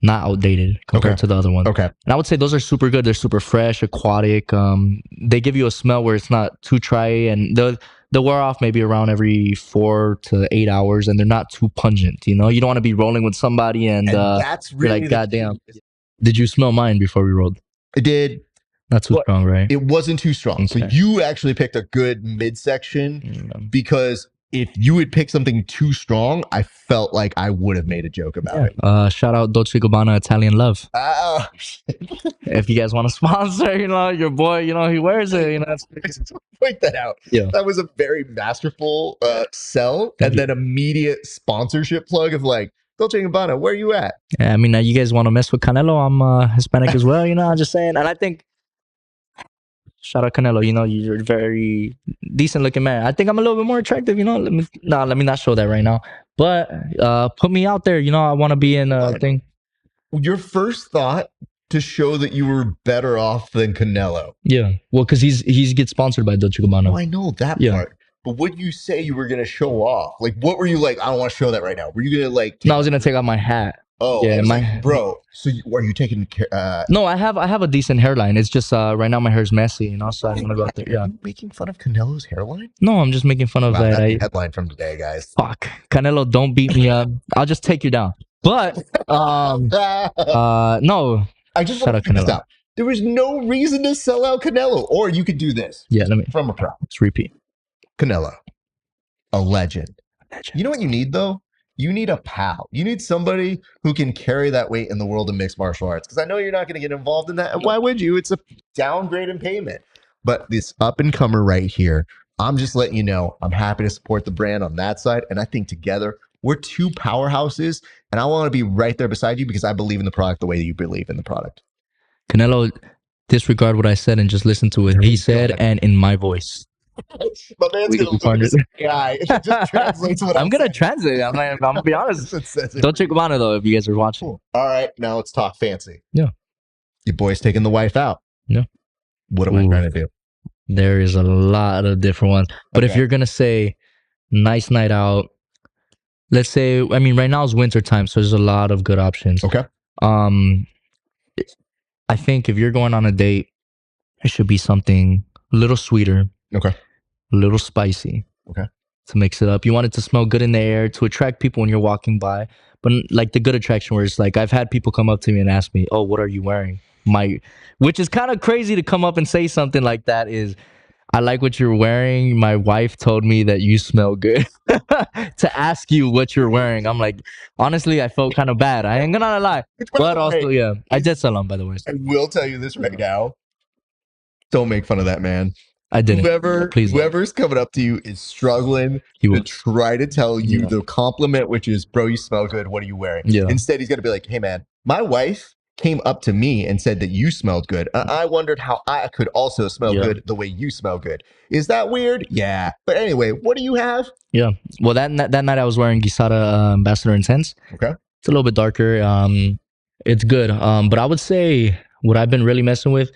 B: not outdated compared to the other ones.
A: Okay.
B: And I would say those are super good. They're super fresh, aquatic. They give you a smell where it's not too dry, and they'll wear off maybe around every 4 to 8 hours, and they're not too pungent. You know, you don't want to be rolling with somebody and
A: that's really
B: like, goddamn. Did you smell mine before we rolled?
A: I did.
B: Not too strong, right?
A: It wasn't too strong. So
B: Okay.
A: you actually picked a good midsection because if you had picked something too strong, I felt like I would have made a joke about it.
B: Shout out Dolce Gabbana Italian Love.
A: Oh,
B: If you guys want to sponsor, you know, your boy, you know, he wears it, you know.
A: point that out.
B: Yeah.
A: That was a very masterful sell and then immediate sponsorship plug of like, Dolce & Gabbana, where are you at?
B: Yeah, I mean, you guys want to mess with Canelo? I'm Hispanic as well, you know, I'm just saying. And I think, shout out Canelo, you know, you're a very decent looking man. I think I'm a little bit more attractive, you know. Let me not show that right now. But put me out there, you know, I want to be in a thing.
A: Your first thought to show that you were better off than Canelo.
B: Yeah. Well, because he's gets sponsored by Dolce Gabbana.
A: Oh, I know that part. But what you say you were gonna show off? Like, what were you like? I don't want to show that right now. Were you gonna like?
B: No, I was gonna take off my hat.
A: Oh,
B: yeah,
A: bro. So are you taking care?
B: No, I have a decent hairline. It's just right now my hair's messy, you know. So I don't want to go out there. Yeah.
A: Are you making fun of Canelo's hairline?
B: No, I'm just making fun of
A: Wow,
B: that.
A: that's the headline from today, guys.
B: Fuck, Canelo, don't beat me up. I'll just take you down. But no.
A: I just
B: Shout out Canelo.
A: Stop. There was no reason to sell out Canelo, or you could do this.
B: Yeah, let me
A: from a prop.
B: Let's repeat.
A: Canelo, a legend. You know what you need though? You need a pal. You need somebody who can carry that weight in the world of mixed martial arts. Because I know you're not going to get involved in that. And why would you? It's a downgrade in payment. But this up and comer right here, I'm just letting you know, I'm happy to support the brand on that side. And I think together we're two powerhouses. And I want to be right there beside you because I believe in the product the way that you believe in the product.
B: Canelo, disregard what I said and just listen to what he said and in my voice.
A: My man's gonna look at this guy. It just translates what
B: I'm gonna translate. I'm gonna be honest. Don't check Gabbana though if you guys are watching.
A: Cool. All right, now let's talk fancy.
B: Yeah.
A: Your boy's taking the wife out.
B: Yeah.
A: What am I trying to do?
B: There is a lot of different ones. But if you're gonna say nice night out, let's say, I mean, right now is winter time, so there's a lot of good options.
A: Okay.
B: I think if you're going on a date, it should be something a little sweeter.
A: Okay.
B: A little spicy.
A: Okay.
B: To mix it up. You want it to smell good in the air to attract people when you're walking by. But like the good attraction where it's like, I've had people come up to me and ask me, oh, what are you wearing? Which is kind of crazy to come up and say something like that is, I like what you're wearing. My wife told me that you smell good. To ask you what you're wearing. I'm like, honestly, I felt kind of bad. I ain't gonna lie. But also, yeah, I did salon, by the way.
A: I will tell you this right now. Don't make fun of that man.
B: I didn't.
A: Whoever's coming up to you is struggling to try to tell you the compliment, which is, bro, you smell good. What are you wearing?
B: Yeah.
A: Instead, he's going to be like, hey, man, my wife came up to me and said that you smelled good. I wondered how I could also smell good the way you smell good. Is that weird? Yeah. But anyway, what do you have?
B: Yeah. Well, that night I was wearing Gisara Ambassador Intense.
A: Okay.
B: It's a little bit darker. It's good. But I would say what I've been really messing with,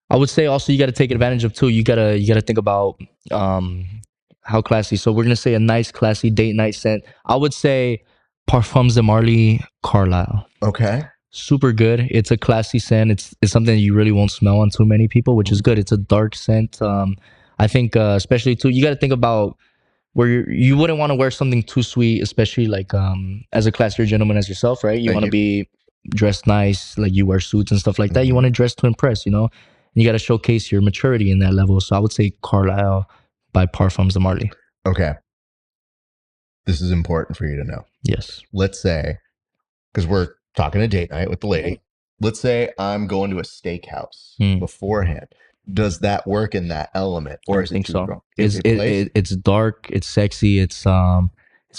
B: I would say also you got to take advantage of too. You gotta think about how classy. So we're gonna say a nice, classy date night scent. I would say Parfums de Marly Carlisle.
A: Okay.
B: Super good. It's a classy scent. It's something that you really won't smell on too many people, which is good. It's a dark scent. I think especially too, you got to think about where you wouldn't want to wear something too sweet, especially like as a classier gentleman as yourself, right? You
A: Thank
B: want to
A: you.
B: be dressed nice, like you wear suits and stuff like that. You want to dress to impress, you know. And you got to showcase your maturity in that level. So I would say Carlisle by Parfums de Marly.
A: Okay. This is important for you to know.
B: Yes.
A: Let's say, because we're talking a date night with the lady. Let's say I'm going to a steakhouse beforehand. Does that work in that element, or is it too strong?
B: It's dark, it's sexy, it's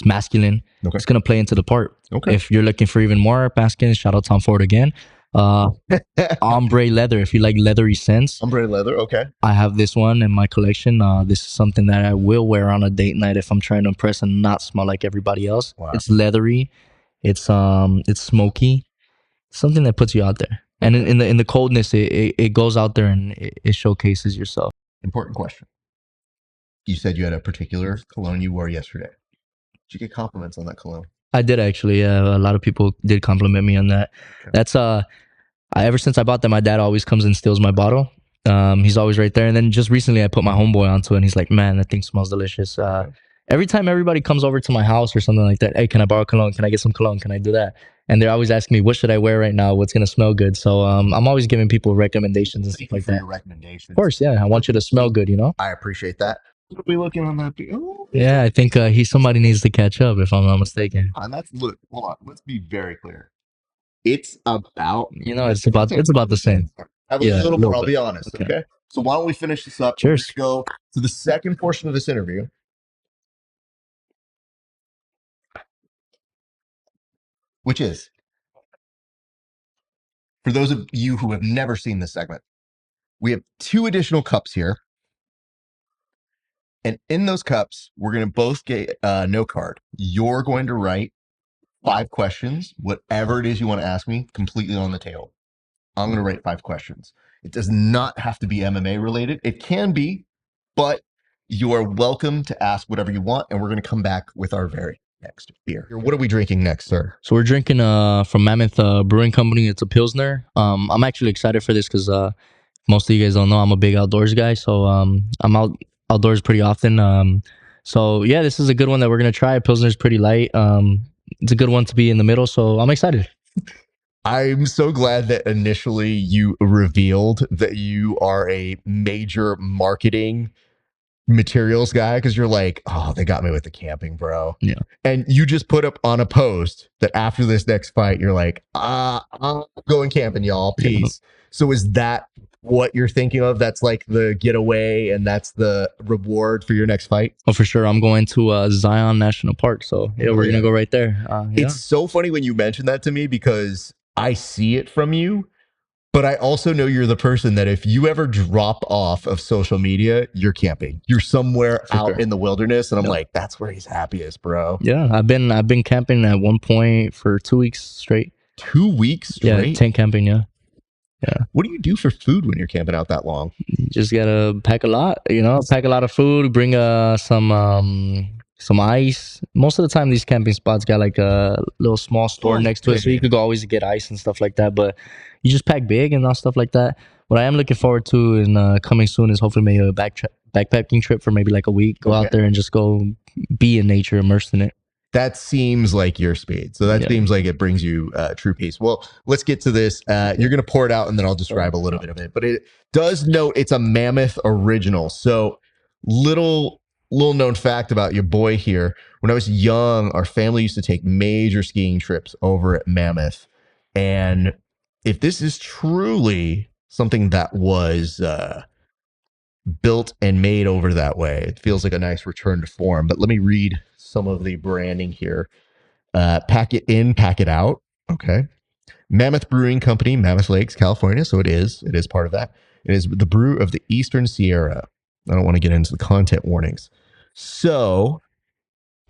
B: masculine.
A: Okay.
B: It's gonna play into the part.
A: Okay.
B: If you're looking for even more masculine, shout out Tom Ford again. Ombre leather. If you like leathery scents,
A: Ombre leather. Okay.
B: I have this one in my collection. This is something that I will wear on a date night if I'm trying to impress and not smell like everybody else.
A: Wow.
B: It's leathery. It's smoky. Something that puts you out there. And in the coldness, it goes out there and it showcases yourself.
A: Important question. You said you had a particular cologne you wore yesterday. Did you get compliments on that cologne?
B: I did actually. A lot of people did compliment me on that. Okay. That's ever since I bought that, my dad always comes and steals my bottle. He's always right there. And then just recently, I put my homeboy onto it, and he's like, "Man, that thing smells delicious." Every time everybody comes over to my house or something like that, hey, can I borrow cologne? Can I get some cologne? Can I do that? And they're always asking me, what should I wear right now? What's gonna smell good? So I'm always giving people recommendations and stuff like that.
A: Recommendations.
B: Of course, yeah. I want you to smell good, you know.
A: I appreciate that. What are we looking on that? Oh,
B: yeah, I think somebody needs to catch up, if I'm not mistaken.
A: And that's look. Hold on. Let's be very clear. It's about
B: it's about the same.
A: Have a little more. I'll be honest. Okay. So why don't we finish this up?
B: Cheers.
A: Let's go to the second portion of this interview. Which is, for those of you who have never seen this segment, we have 2 additional cups here. And in those cups, we're going to both get a note card. You're going to write 5 questions, whatever it is you want to ask me, completely on the table. I'm going to write 5 questions. It does not have to be MMA related. It can be, but you are welcome to ask whatever you want. And we're going to come back with our very next beer. What are we drinking next, sir?
B: So we're drinking from Mammoth Brewing Company. It's a Pilsner. I'm actually excited for this because most of you guys don't know I'm a big outdoors guy. So I'm outdoors pretty often. So yeah, this is a good one that we're going to try. Pilsner's pretty light. It's a good one to be in the middle. So I'm excited.
A: I'm so glad that initially you revealed that you are a major marketing materials guy, because you're like, oh, they got me with the camping, bro.
B: Yeah.
A: And you just put up on a post that after this next fight, you're like, I'm going camping, y'all. Peace. Yeah. So is that what you're thinking of? That's like the getaway and that's the reward for your next fight?
B: Oh, for sure. I'm going to Zion National Park. So yeah, we're going to go right there.
A: It's so funny when you mentioned that to me because I see it from you. But I also know you're the person that if you ever drop off of social media, you're camping. You're somewhere out in the wilderness. And I'm like, that's where he's happiest, bro.
B: Yeah, I've been camping at one point for 2 weeks straight.
A: 2 weeks straight?
B: Yeah, tent camping, yeah.
A: Yeah. What do you do for food when you're camping out that long?
B: You just gotta pack a lot, pack a lot of food, bring some ice. Most of the time these camping spots got like a little small store next to it, so you could always get ice and stuff like that, but you just pack big and all stuff like that. What I am looking forward to in coming soon is hopefully maybe a backpacking trip for maybe like a week. Go out there and just go be in nature, immersed in it.
A: That seems like your speed. So that seems like it brings you true peace. Well, let's get to this. You're going to pour it out and then I'll describe a little bit of it. But it does note it's a Mammoth original. So little known fact about your boy here. When I was young, our family used to take major skiing trips over at Mammoth. And if this is truly something that was built and made over that way, it feels like a nice return to form. But let me read some of the branding here. Pack it in, pack it out. Okay. Mammoth Brewing Company, Mammoth Lakes, California. So it is part of that. It is the brew of the Eastern Sierra. I don't want to get into the content warnings. So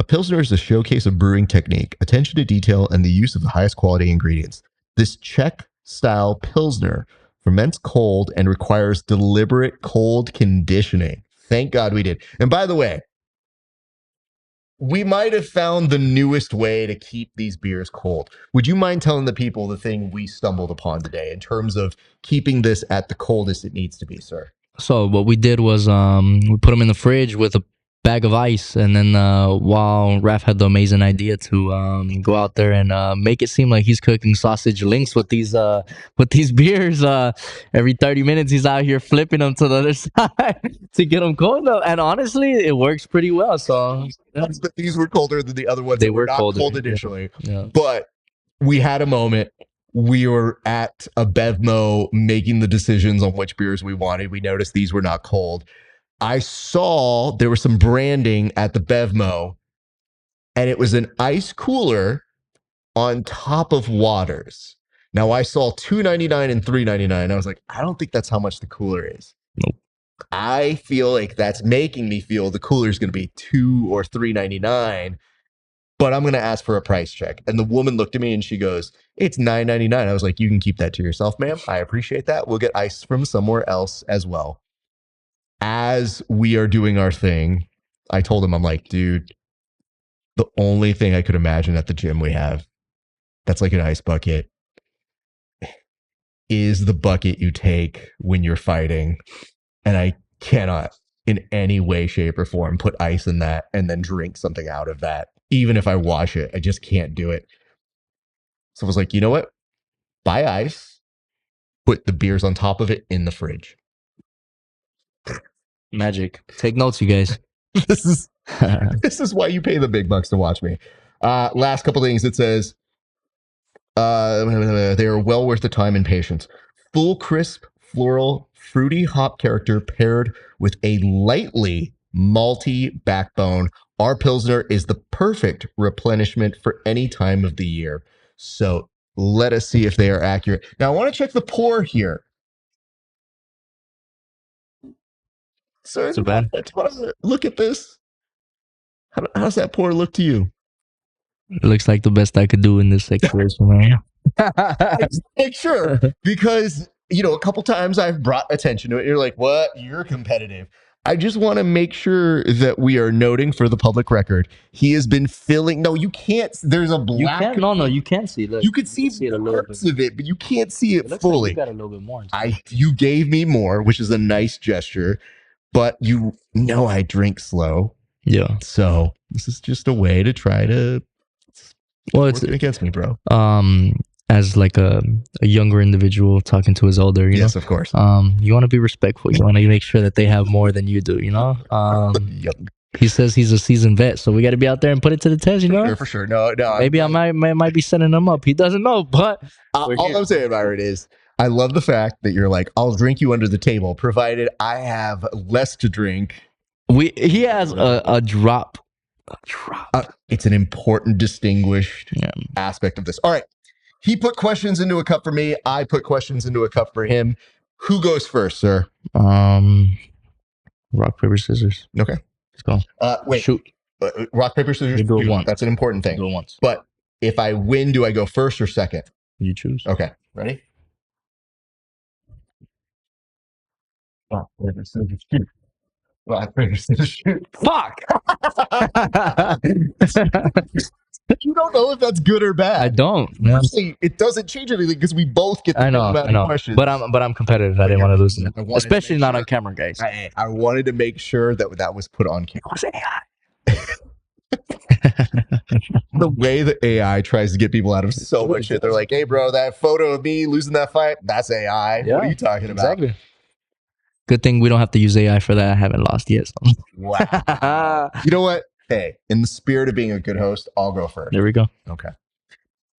A: a Pilsner is a showcase of brewing technique, attention to detail, and the use of the highest quality ingredients. This Czech-style Pilsner ferments cold and requires deliberate cold conditioning. Thank God we did. And by the way, we might have found the newest way to keep these beers cold. Would you mind telling the people the thing we stumbled upon today in terms of keeping this at the coldest it needs to be, sir?
B: So what we did was we put them in the fridge with a bag of ice, and then while Raph had the amazing idea to go out there and make it seem like he's cooking sausage links with these beers. Every 30 minutes he's out here flipping them to the other side to get them cold. And honestly, it works pretty well. So
A: These were colder than the other ones.
B: They
A: that were
B: were
A: not
B: colder,
A: cold initially,
B: yeah.
A: but we had a moment. We were at a Bevmo making the decisions on which beers we wanted. We noticed these were not cold. I saw there was some branding at the Bevmo, and it was an ice cooler on top of Waters. Now I saw $2.99 and $3.99. I was like, I don't think that's how much the cooler is.
B: Nope.
A: I feel like that's making me feel the cooler is going to be $2 or $3.99. But I'm going to ask for a price check. And the woman looked at me and she goes, it's $9.99. I was like, you can keep that to yourself, ma'am. I appreciate that. We'll get ice from somewhere else as well. As we are doing our thing, I told him, I'm like, dude, the only thing I could imagine at the gym we have that's like an ice bucket is the bucket you take when you're fighting. And I cannot in any way, shape, or form put ice in that and then drink something out of that. Even if I wash it, I just can't do it. So I was like, you know what? Buy ice, put the beers on top of it in the fridge.
B: Magic. Take notes, you guys.
A: This is why you pay the big bucks to watch me. Last couple things. It says they are well worth the time and patience. Full, crisp, floral, fruity hop character paired with a lightly malty backbone. Our Pilsner is the perfect replenishment for any time of the year. So let us see if they are accurate. Now, I want to check the pour here. So
B: So bad.
A: Look at this. How's that pour look to you?
B: It looks like the best I could do in this situation, man.
A: Make sure, because a couple times I've brought attention to it. You're like, what? You're competitive. I just want to make sure that we are noting for the public record. He has been filling. No, you can't. There's a black.
B: You can't see. Look,
A: you can see
B: it a little
A: parts
B: bit.
A: of it, but you can't see it
B: Looks
A: fully.
B: like you got a little bit more.
A: You gave me more, which is a nice gesture, but you know I drink slow.
B: Yeah.
A: So this is just a way to try to.
B: Well, it's
A: working against me, bro.
B: As like a younger individual talking to his older,
A: yes, of course.
B: You want to be respectful. You want to make sure that they have more than you do. He says he's a seasoned vet, so we got to be out there and put it to the test.
A: For sure. No.
B: Maybe I might be setting him up. He doesn't know, but
A: all I'm saying, Byron, is I love the fact that you're like, I'll drink you under the table, provided I have less to drink.
B: He has a drop.
A: It's an important, distinguished aspect of this. All right. He put questions into a cup for me. I put questions into a cup for him. Who goes first, sir?
B: Rock, paper, scissors.
A: Okay.
B: Let's go.
A: Wait.
B: Shoot.
A: Rock, paper, scissors.
B: Do it once.
A: That's an important thing.
B: Do it once.
A: But if I win, do I go first or second?
B: You choose.
A: Okay. Ready? Rock, paper, scissors, shoot. Rock, paper, scissors, shoot.
B: Fuck!
A: You don't know if that's good or bad.
B: I don't.
A: Honestly, it doesn't change anything because we both get the
B: I know.
A: questions.
B: But I'm competitive. I didn't want to lose it. Especially not on camera, guys.
A: I wanted to make sure that was put on camera.
B: It was AI.
A: The way that AI tries to get people out of so much shit. They're like, hey, bro, that photo of me losing that fight, that's AI.
B: Yeah,
A: what are you talking about?
B: Exactly. Good thing we don't have to use AI for that. I haven't lost yet. So.
A: Wow. You know what? Hey, in the spirit of being a good host, I'll go first.
B: There we go.
A: Okay.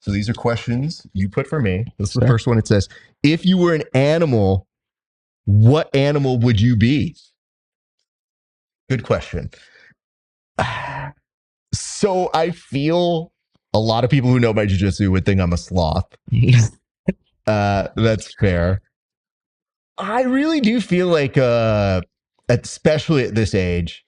A: So these are questions you put for me. This is the first one. It says, if you were an animal, what animal would you be? Good question. So I feel a lot of people who know my jiu-jitsu would think I'm a sloth. That's fair. I really do feel like, especially at this age,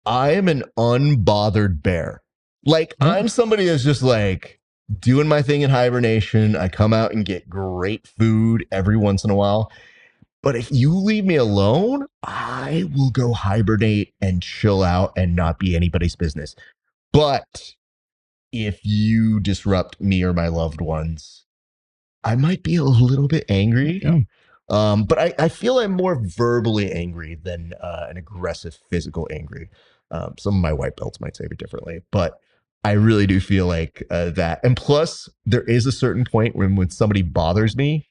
A: I am an unbothered bear. Like, I'm somebody that's just like doing my thing in hibernation. I come out and get great food every once in a while. But if you leave me alone, I will go hibernate and chill out and not be anybody's business. But if you disrupt me or my loved ones, I might be a little bit angry.
B: Yeah.
A: But I feel I'm more verbally angry than an aggressive physical angry. Some of my white belts might say it differently, but I really do feel like that. And plus, there is a certain point when somebody bothers me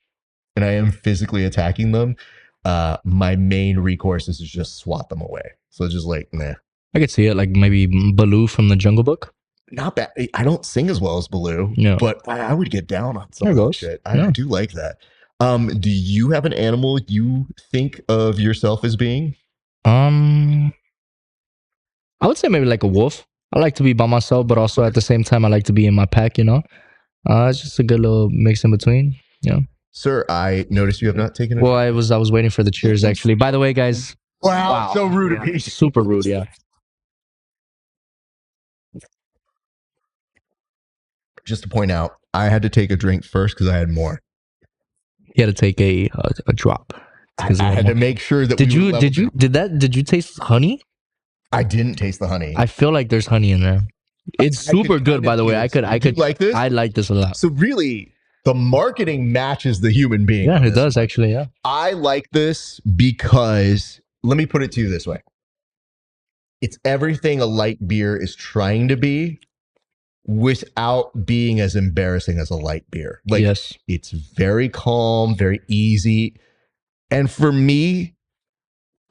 A: and I am physically attacking them, my main recourse is to just swat them away. So it's just like, nah.
B: I could see it, like maybe Baloo from the Jungle Book.
A: Not bad. I don't sing as well as Baloo,
B: Yeah.
A: but I would get down on some
B: There
A: of that
B: goes.
A: shit.
B: Yeah.
A: I do like that. Do you have an animal you think of yourself as being?
B: I would say maybe like a wolf. I like to be by myself, but also at the same time, I like to be in my pack. It's just a good little mix in between. Yeah.
A: Sir, I noticed you have not taken it.
B: Well, I was waiting for the cheers actually. By the way, guys.
A: Wow, so rude of
B: Yeah.
A: me.
B: Super rude. Yeah.
A: Just to point out, I had to take a drink first because I had more.
B: He had to take a drop.
A: I had to make sure that
B: Did
A: we
B: you
A: were
B: did you did that? Did you taste honey?
A: I didn't taste the honey.
B: I feel like there's honey in there. It's
A: I could
B: super good,
A: kinda
B: by the way.
A: taste
B: I
A: it.
B: could
A: You like this?
B: I like this a lot.
A: So really, the marketing matches the human being.
B: Yeah,
A: on
B: it
A: this
B: does
A: one.
B: actually. Yeah.
A: I like this because let me put it to you this way. It's everything a light beer is trying to be without being as embarrassing as a light beer. Like
B: Yes.
A: it's very calm, very easy. And for me,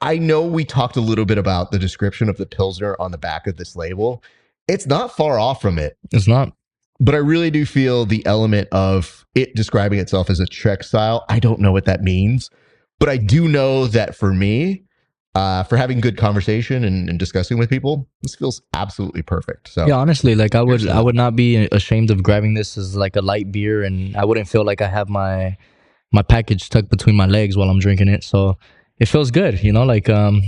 A: I know we talked a little bit about the description of the Pilsner on the back of this label. It's not far off from it,
B: It's not.
A: but I really do feel the element of it describing itself as a Czech style. I don't know what that means, but I do know that for me, for having good conversation and discussing with people, this feels absolutely perfect. So
B: Yeah, honestly, like I
A: Here's
B: would not be ashamed of grabbing this as like a light beer, and I wouldn't feel like I have my package tucked between my legs while I'm drinking it. So it feels good, like I'm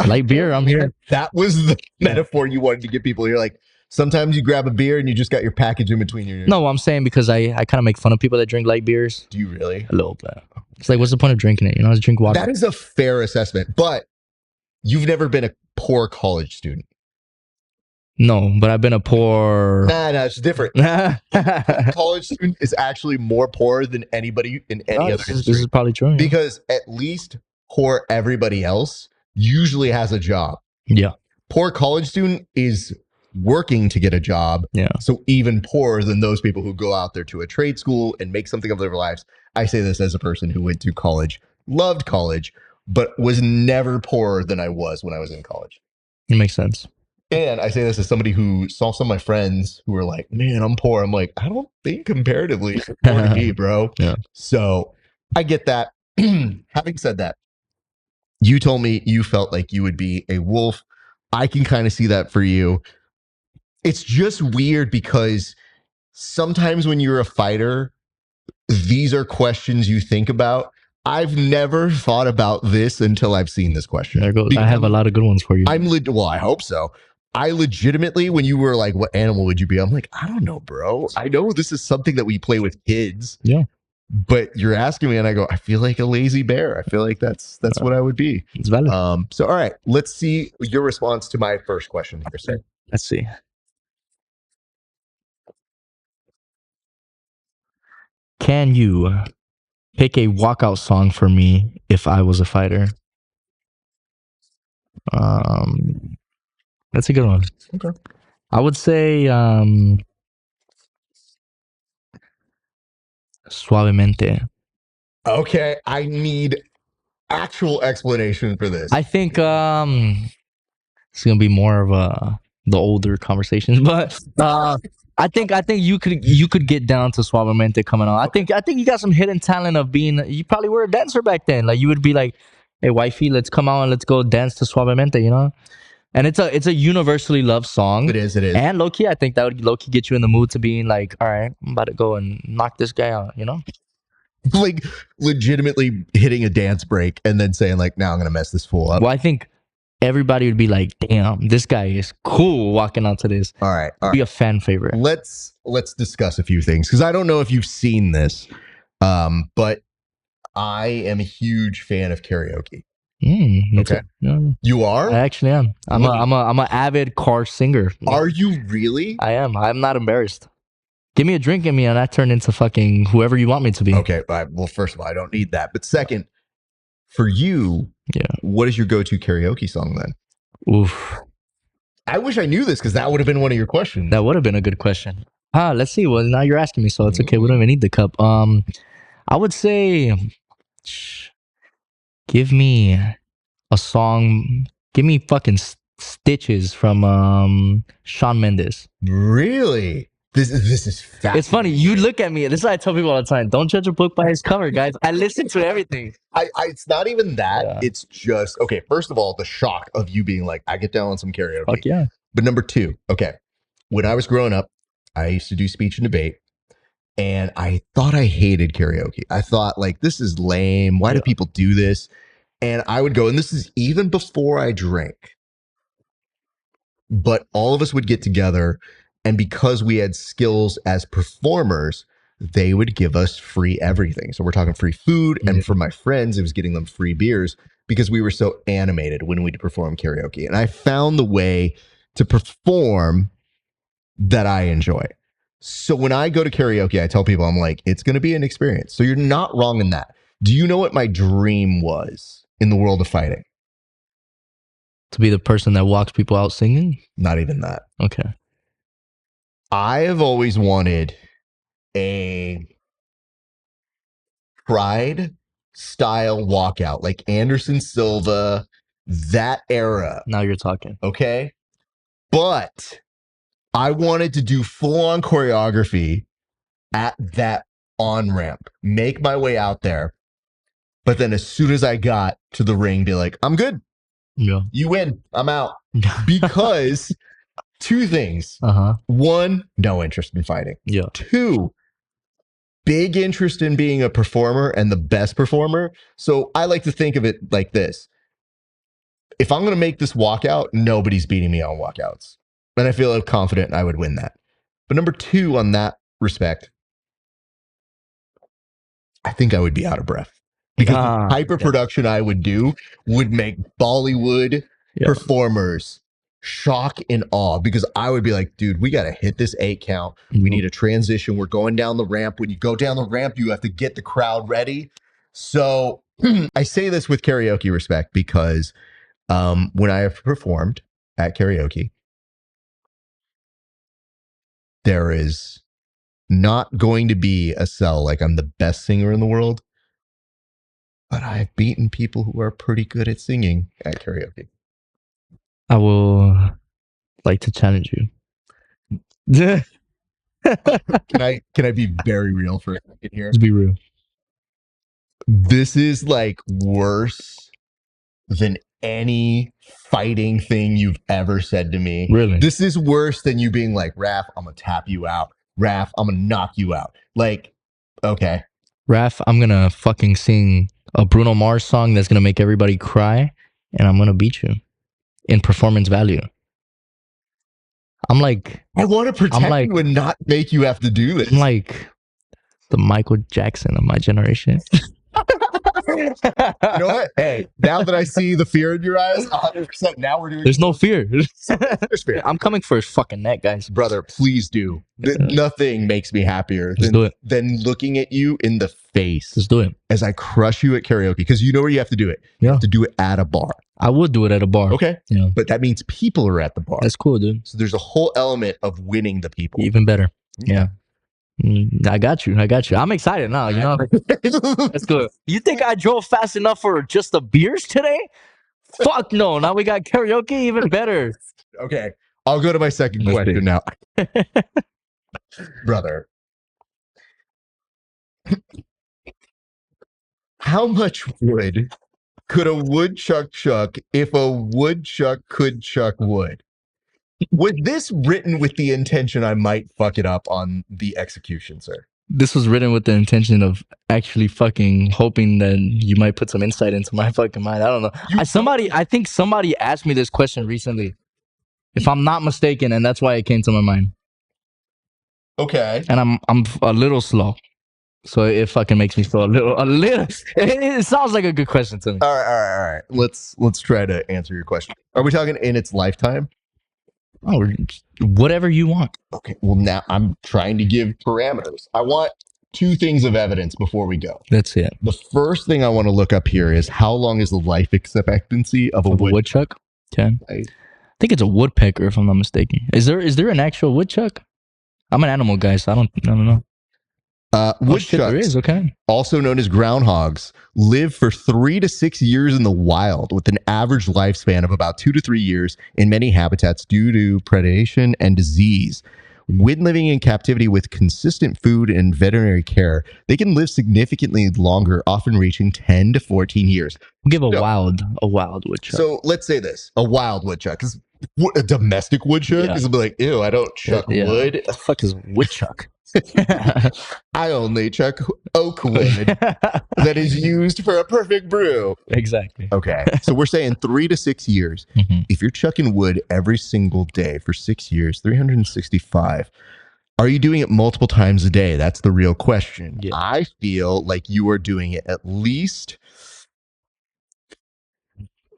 B: light beer. I'm here.
A: that was the metaphor you wanted to give people. You're like, sometimes you grab a beer and you just got your package in between your.
B: No, I'm saying because I kind of make fun of people that drink light beers
A: Do you really?
B: a little bit. It's like, what's the point of drinking it? Just drink water.
A: That is a fair assessment, but you've never been a poor college student.
B: No, but I've been a poor.
A: Nah, it's different. College student is actually more poor than anybody in any other
B: This
A: industry
B: is probably true. Yeah.
A: because at least poor everybody else usually has a job.
B: Yeah.
A: Poor college student is working to get a job.
B: Yeah.
A: So even poorer than those people who go out there to a trade school and make something of their lives. I say this as a person who went to college, loved college, but was never poorer than I was when I was in college.
B: It makes sense.
A: And I say this as somebody who saw some of my friends who were like, man, I'm poor. I'm like, I don't think comparatively you're poor to me, bro.
B: Yeah.
A: So I get that. Having said that, you told me you felt like you would be a wolf. I can kind of see that for you. It's just weird because sometimes when you're a fighter, these are questions you think about. I've never thought about this until I've seen this question.
B: There goes. I have a lot of good ones for you.
A: Well, I hope so. I legitimately, when you were like, what animal would you be? I'm like, I don't know, bro. I know this is something that we play with kids.
B: Yeah.
A: But you're asking me, and I go, I feel like a lazy bear. I feel like that's what I would be.
B: It's valid.
A: So, all right, let's see your response to my first question here, sir.
B: Let's see. Can you pick a walkout song for me if I was a fighter? That's a good one.
A: Okay.
B: I would say Suavemente.
A: Okay, I need actual explanation for this.
B: I think it's gonna be more of the older conversations, but I think you could get down to Suavemente coming on. I think you got some hidden talent of being. You probably were a dancer back then. Like you would be like, "Hey, wifey, let's come out and let's go dance to Suavemente," And it's a universally loved song.
A: It is.
B: And low key, I think that would low key get you in the mood to being like, all right, I'm about to go and knock this guy out,
A: Like legitimately hitting a dance break and then saying like, now I'm gonna mess this fool up.
B: Well, I think everybody would be like, damn, this guy is cool walking out to this.
A: All right.
B: Be a fan favorite.
A: Let's discuss a few things because I don't know if you've seen this, but I am a huge fan of karaoke. Okay. You are?
B: I actually am. I'm a avid car singer.
A: Are you really?
B: I am. I'm not embarrassed. Give me a drink in me and I turn into fucking whoever you want me to be.
A: Okay. Well, first of all, I don't need that. But second, for you, what is your go-to karaoke song then?
B: Oof.
A: I wish I knew this because that would have been one of your questions.
B: That would have been a good question. Let's see. Well, now you're asking me, so it's okay. We don't even need the cup. I would say, give me a song. Give me fucking Stitches from Shawn Mendes.
A: Really? This is fascinating.
B: It's funny. You look at me. This is what I tell people all the time. Don't judge a book by its cover, guys. I listen to everything.
A: It's not even that. It's just, okay, first of all, the shock of you being like, I get down on some karaoke.
B: Fuck yeah.
A: But number two, okay, when I was growing up, I used to do speech and debate. And I thought I hated karaoke. I thought, like, this is lame. Why do people do this? And I would go, and this is even before I drank. But all of us would get together, and because we had skills as performers, they would give us free everything. So we're talking free food, and for my friends, it was getting them free beers because we were so animated when we'd perform karaoke. And I found the way to perform that I enjoy. So when I go to karaoke, I tell people, I'm like, it's going to be an experience. So you're not wrong in that. Do you know what my dream was in the world of fighting?
B: To be the person that walks people out singing?
A: Not even that.
B: Okay.
A: I have always wanted a Pride style walkout, like Anderson Silva, that era.
B: Now you're talking.
A: Okay. But I wanted to do full on choreography at that on ramp, make my way out there. But then as soon as I got to the ring, be like, I'm good.
B: Yeah.
A: You win. I'm out. Because two things. One, no interest in fighting.
B: Yeah.
A: Two, big interest in being a performer and the best performer. So I like to think of it like this. If I'm going to make this walkout, nobody's beating me on walkouts. And I feel confident I would win that. But number two, on that respect, I think I would be out of breath. Because the hyper production I would do would make Bollywood performers shock and awe. Because I would be like, dude, we got to hit this 8 count. We need a transition. We're going down the ramp. When you go down the ramp, you have to get the crowd ready. So I say this with karaoke respect because when I have performed at karaoke, there is not going to be a sell like I'm the best singer in the world. But I've beaten people who are pretty good at singing at karaoke.
B: I will like to challenge you.
A: Can I be very real for a second here?
B: Let's be real.
A: This is like worse than any fighting thing you've ever said to me.
B: Really?
A: This is worse than you being like, Raph, I'm gonna tap you out. Raph, I'm gonna knock you out. Like, okay.
B: Raph, I'm gonna fucking sing a Bruno Mars song that's gonna make everybody cry, and I'm gonna beat you in performance value. I'm like,
A: I want to protect you and not make you have to do this.
B: I'm like the Michael Jackson of my generation.
A: You know what? Hey, now that I see the fear in your eyes, 100%. Now we're doing.
B: There's no fear.
A: There's fear.
B: I'm coming for his fucking neck, guys.
A: Brother, please do. Nothing makes me happier than looking at you in the face.
B: Just do it.
A: As I crush you at karaoke, because you know where you have to do it. You have to do it at a bar.
B: I would do it at a bar.
A: Okay.
B: Yeah.
A: But that means people are at the bar.
B: That's cool, dude.
A: So there's a whole element of winning the people.
B: Even better. Yeah. I got you. I'm excited now, you know. That's good. You think I drove fast enough for just the beers today? Fuck no. Now we got karaoke, even better.
A: Okay. I'll go to my second question now. Brother. How much wood could a woodchuck chuck if a woodchuck could chuck wood? Was this written with the intention I might fuck it up on the execution, sir?
B: This was written with the intention of actually fucking hoping that you might put some insight into my fucking mind. I don't know. I think somebody asked me this question recently, if I'm not mistaken, and that's why it came to my mind.
A: Okay.
B: And I'm a little slow. So it fucking makes me feel a little. It sounds like a good question to me.
A: All right. Let's try to answer your question. Are we talking in its lifetime?
B: Oh, whatever you want.
A: Okay. Well, now I'm trying to give parameters. I want two things of evidence before we go.
B: That's it.
A: The first thing I want to look up here is how long is the life expectancy of a
B: woodchuck? Okay. I think it's a woodpecker, if I'm not mistaken. Is there an actual woodchuck? I'm an animal guy, so I don't know.
A: Woodchucks,
B: there is, okay.
A: Also known as groundhogs, live for 3 to 6 years in the wild with an average lifespan of about 2 to 3 years in many habitats due to predation and disease. When living in captivity with consistent food and veterinary care, they can live significantly longer, often reaching 10 to 14 years.
B: We'll give a wild woodchuck.
A: So let's say this, a wild woodchuck. A domestic woodchuck is like, ew, I don't chuck wood.
B: What the fuck is woodchuck?
A: I only chuck oak wood that is used for a perfect brew.
B: Exactly.
A: Okay. So we're saying 3 to 6 years. Mm-hmm. If you're chucking wood every single day for 6 years, 365, are you doing it multiple times a day? That's the real question. Yeah. I feel like you are doing it at least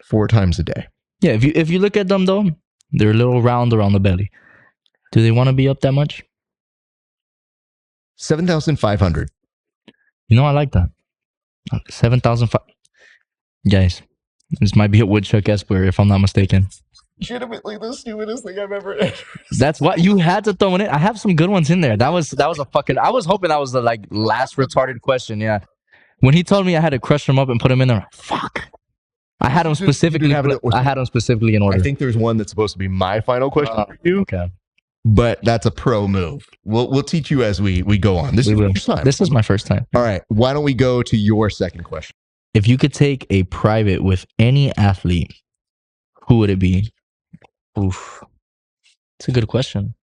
A: 4 times a day.
B: Yeah. If you look at them though, they're a little round around the belly. Do they want to be up that much?
A: 7,500.
B: You know, I like that. 7,500. Guys, this might be a woodchuck Esper, if I'm not mistaken.
A: Legitimately the stupidest thing I've ever heard.
B: That's what you had to throw in it. I have some good ones in there. That was a fucking. I was hoping that was the last retarded question. Yeah, when he told me I had to crush them up and put them in there, fuck. I had them specifically. I had them specifically in order.
A: I think there's one that's supposed to be my final question for you.
B: Okay.
A: But that's a pro move. We'll teach you as we go on. This is your first time.
B: This is my first time.
A: All right. Why don't we go to your second question?
B: If you could take a private with any athlete, who would it be? Oof. It's a good question.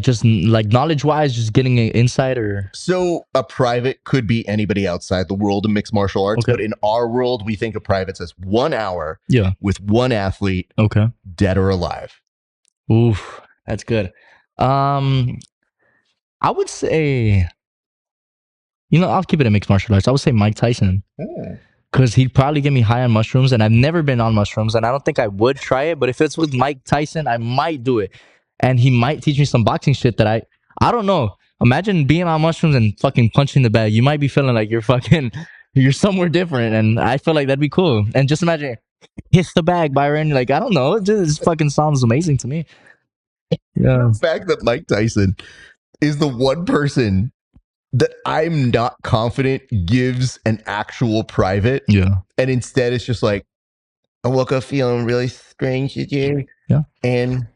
B: Just knowledge-wise, just getting an insight or...
A: So a private could be anybody outside the world of mixed martial arts, but in our world, we think of privates as 1 hour with one athlete, dead or alive.
B: Oof, that's good. I would say, I'll keep it in mixed martial arts. I would say Mike Tyson. Because he'd probably get me high on mushrooms, and I've never been on mushrooms, and I don't think I would try it, but if it's with Mike Tyson, I might do it. And he might teach me some boxing shit that I don't know. Imagine being on mushrooms and fucking punching the bag. You might be feeling like you're somewhere different, and I feel like that'd be cool. And just imagine, hit the bag, Byron. I don't know. It just fucking sounds amazing to me. Yeah.
A: The fact that Mike Tyson is the one person that I'm not confident gives an actual private.
B: Yeah.
A: And instead it's just like, I woke up feeling really strange today.
B: Yeah.
A: And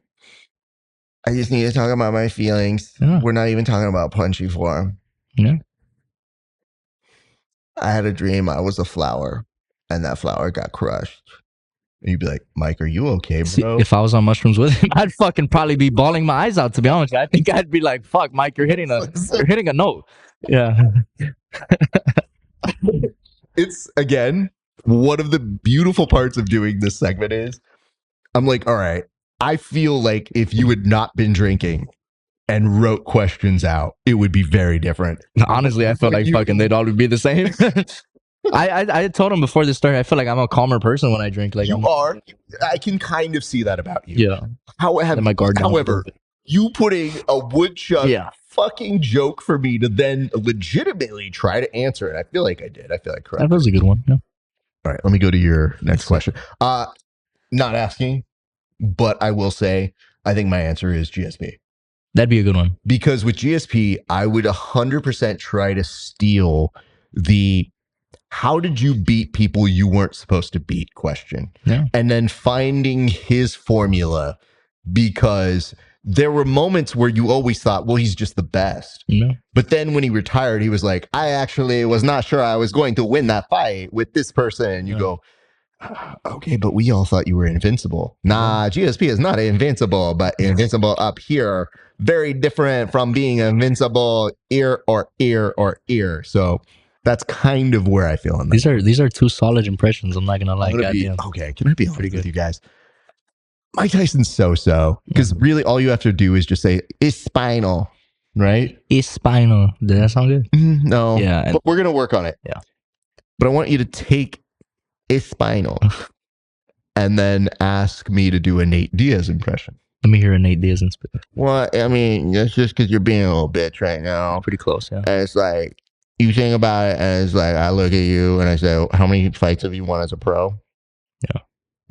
A: I just need to talk about my feelings. Yeah. We're not even talking about punchy form.
B: Yeah.
A: I had a dream I was a flower and that flower got crushed. And you'd be like, Mike, are you okay, bro?
B: See, if I was on mushrooms with him, I'd fucking probably be bawling my eyes out, to be honest. I think I'd be like, fuck, Mike, you're hitting a note. Yeah.
A: It's, again, one of the beautiful parts of doing this segment is I'm like, all right, I feel like if you had not been drinking and wrote questions out, it would be very different.
B: Honestly, I feel like fucking they'd all be the same. I told him before this started, I feel like I'm a calmer person when I drink.
A: You are. I can kind of see that about you.
B: Yeah.
A: However, you putting a woodchuck fucking joke for me to then legitimately try to answer it. I feel like I did. I feel like correct.
B: That was a good one. Yeah.
A: All right, let me go to your next question. Not asking, but I will say, I think my answer is GSP.
B: That'd be a good one.
A: Because with GSP, I would 100% try to steal the how did you beat people you weren't supposed to beat question.
B: Yeah.
A: And then finding his formula, because there were moments where you always thought, well, he's just the best.
B: Yeah.
A: But then when he retired, he was like, I actually was not sure I was going to win that fight with this person. And you go, okay, but we all thought you were invincible. Nah, GSP is not invincible, but invincible up here. Very different from being invincible ear or ear or ear. So that's kind of where I feel on that.
B: These are two solid impressions. I'm not gonna lie.
A: Okay, can I be honest with you guys? Mike Tyson's so because really all you have to do is just say it's spinal, right?
B: It's spinal. Did that sound good?
A: No,
B: Yeah.
A: but we're gonna work on it.
B: Yeah.
A: But I want you to take it's spinal and then ask me to do a Nate Diaz impression.
B: Let me hear a Nate Diaz inspiration.
A: Well, I mean, that's just because you're being a little bitch right now.
B: Pretty close, yeah.
A: And it's like you think about it, and it's like I look at you and I say, "How many fights have you won as a pro?"
B: Yeah.